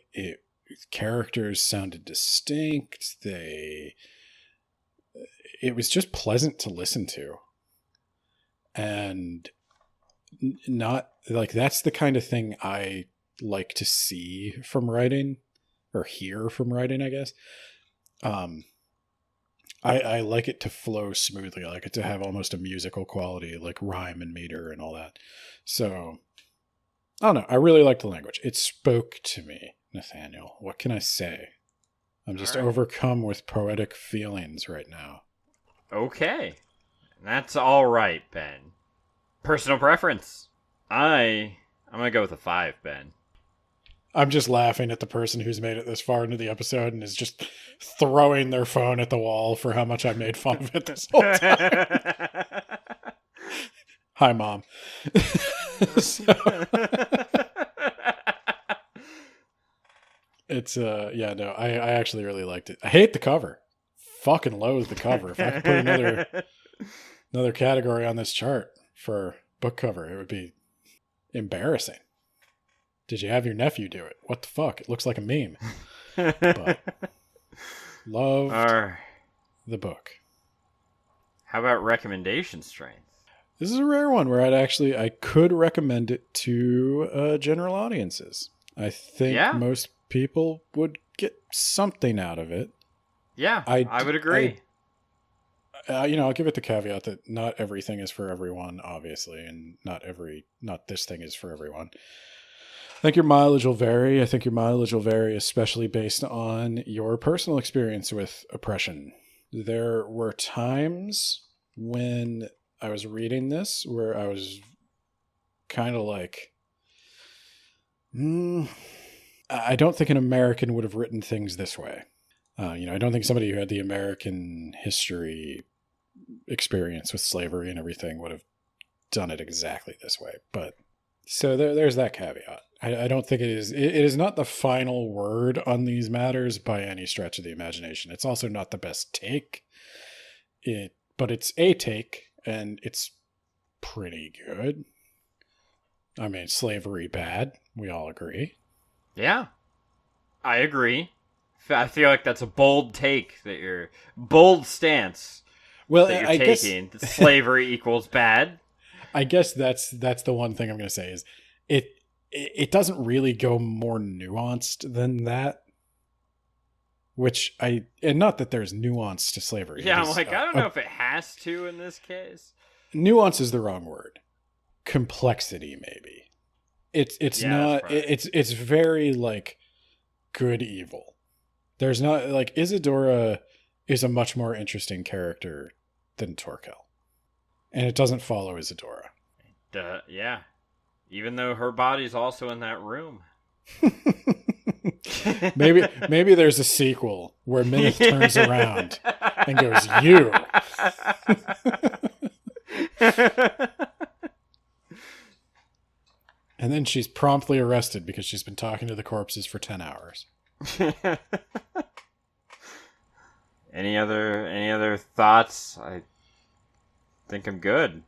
S1: Characters sounded distinct. It was just pleasant to listen to. And not like that's the kind of thing I like to see from writing or hear from writing, I guess. I like it to flow smoothly. I like it to have almost a musical quality, like rhyme and meter and all that. So I don't know. I really like the language. It spoke to me, Nathaniel. What can I say? I'm just overcome with poetic feelings right now.
S2: Okay. That's all right, Ben. Personal preference. I'm going to go with a 5, Ben.
S1: I'm just laughing at the person who's made it this far into the episode and is just throwing their phone at the wall for how much I made fun of it this whole time. Hi, Mom. It's I actually really liked it. I hate the cover. Fucking loathe the cover. If I could put another category on this chart for book cover, it would be embarrassing. Did you have your nephew do it? What the fuck? It looks like a meme. But loved the book.
S2: How about recommendation strength?
S1: This is a rare one where I could recommend it to general audiences. I think most people would get something out of it. Yeah,
S2: I would agree.
S1: I'll give it the caveat that not everything is for everyone, obviously, and not this thing is for everyone. I think your mileage will vary. I think your mileage will vary, especially based on your personal experience with oppression There were times when I was reading this where I was kind of like, I don't think an American would have written things this way. I don't think somebody who had the American history experience with slavery and everything would have done it exactly this way. But so there's that caveat. I don't think it is. It is not the final word on these matters by any stretch of the imagination. It's also not the best take. But it's a take, and it's pretty good. I mean, slavery bad. We all agree.
S2: Yeah, I agree. I feel like that's a bold take bold stance.
S1: Well,
S2: that you're
S1: I
S2: taking.
S1: guess
S2: Slavery equals bad.
S1: I guess that's the one thing I'm going to say is it doesn't really go more nuanced than that. And not that there's nuance to slavery.
S2: Yeah, I'm like, I don't know if it has to in this case.
S1: Nuance is the wrong word. Complexity, maybe. It's not. It's very like good evil. There's not like Isadora is a much more interesting character than Torkel, and it doesn't follow Isadora.
S2: Yeah, even though her body's also in that room.
S1: maybe there's a sequel where Minith turns around and goes, "You." And then she's promptly arrested because she's been talking to the corpses for 10 hours.
S2: Any other thoughts? I think I'm good.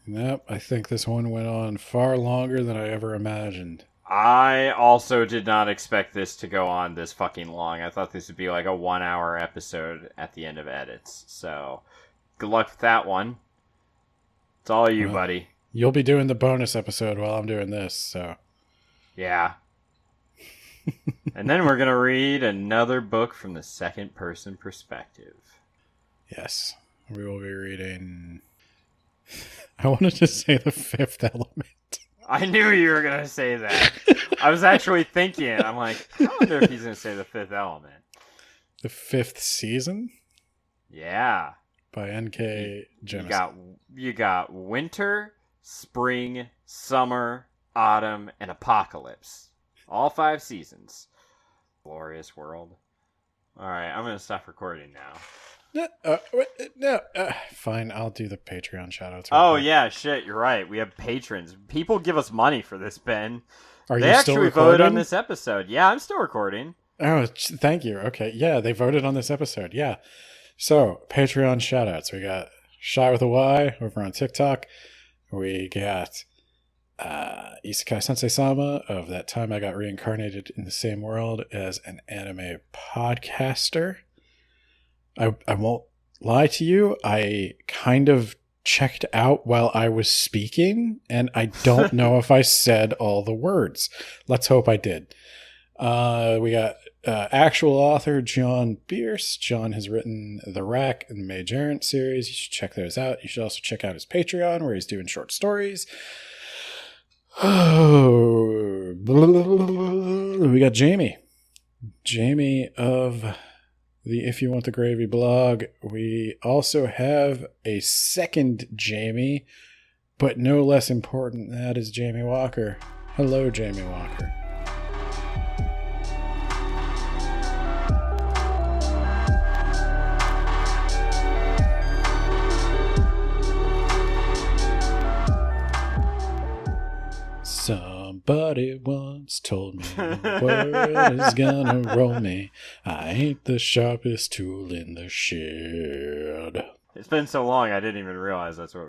S1: Nope, I think this one went on far longer than I ever imagined.
S2: I also did not expect this to go on this fucking long. I thought this would be like a 1-hour episode at the end of edits. So, good luck with that one. It's all you, buddy.
S1: You'll be doing the bonus episode while I'm doing this, so.
S2: Yeah. And then we're going to read another book from the second person perspective.
S1: Yes. We will be reading... I wanted to say The Fifth Element.
S2: I knew you were going to say that. I was actually thinking, I'm like, I wonder if he's going to say The Fifth Element.
S1: The fifth season?
S2: Yeah.
S1: By N.K. Jemisin.
S2: You got winter, spring, summer, autumn, and apocalypse. All 5 seasons. Glorious world. All right, I'm going to stop recording now.
S1: Fine, I'll do the Patreon shoutouts.
S2: Oh, yeah, shit, you're right. We have patrons. People give us money for this, Ben.
S1: Are
S2: they
S1: you
S2: actually
S1: still recording?
S2: voted on this episode. Yeah, I'm still recording.
S1: Oh, thank you. Okay, yeah, they voted on this episode. Yeah. So, Patreon shoutouts. We got Shy with a Y over on TikTok. We got Isekai Sensei Sama of That Time I Got Reincarnated in the Same World as an Anime Podcaster. I won't lie to you. I kind of checked out while I was speaking, and I don't know if I said all the words. Let's hope I did. We got actual author John Bierce. John has written The Rack and the Mage Errant series. You should check those out. You should also check out his Patreon where he's doing short stories. Oh, we got Jamie. Jamie of the If You Want the Gravy blog. We also have a second Jamie, but no less important. That is Jamie Walker. Hello, Jamie Walker. Somebody once told me the world is gonna roll me. I ain't the sharpest tool in the shed.
S2: It's been so long, I didn't even realize that's what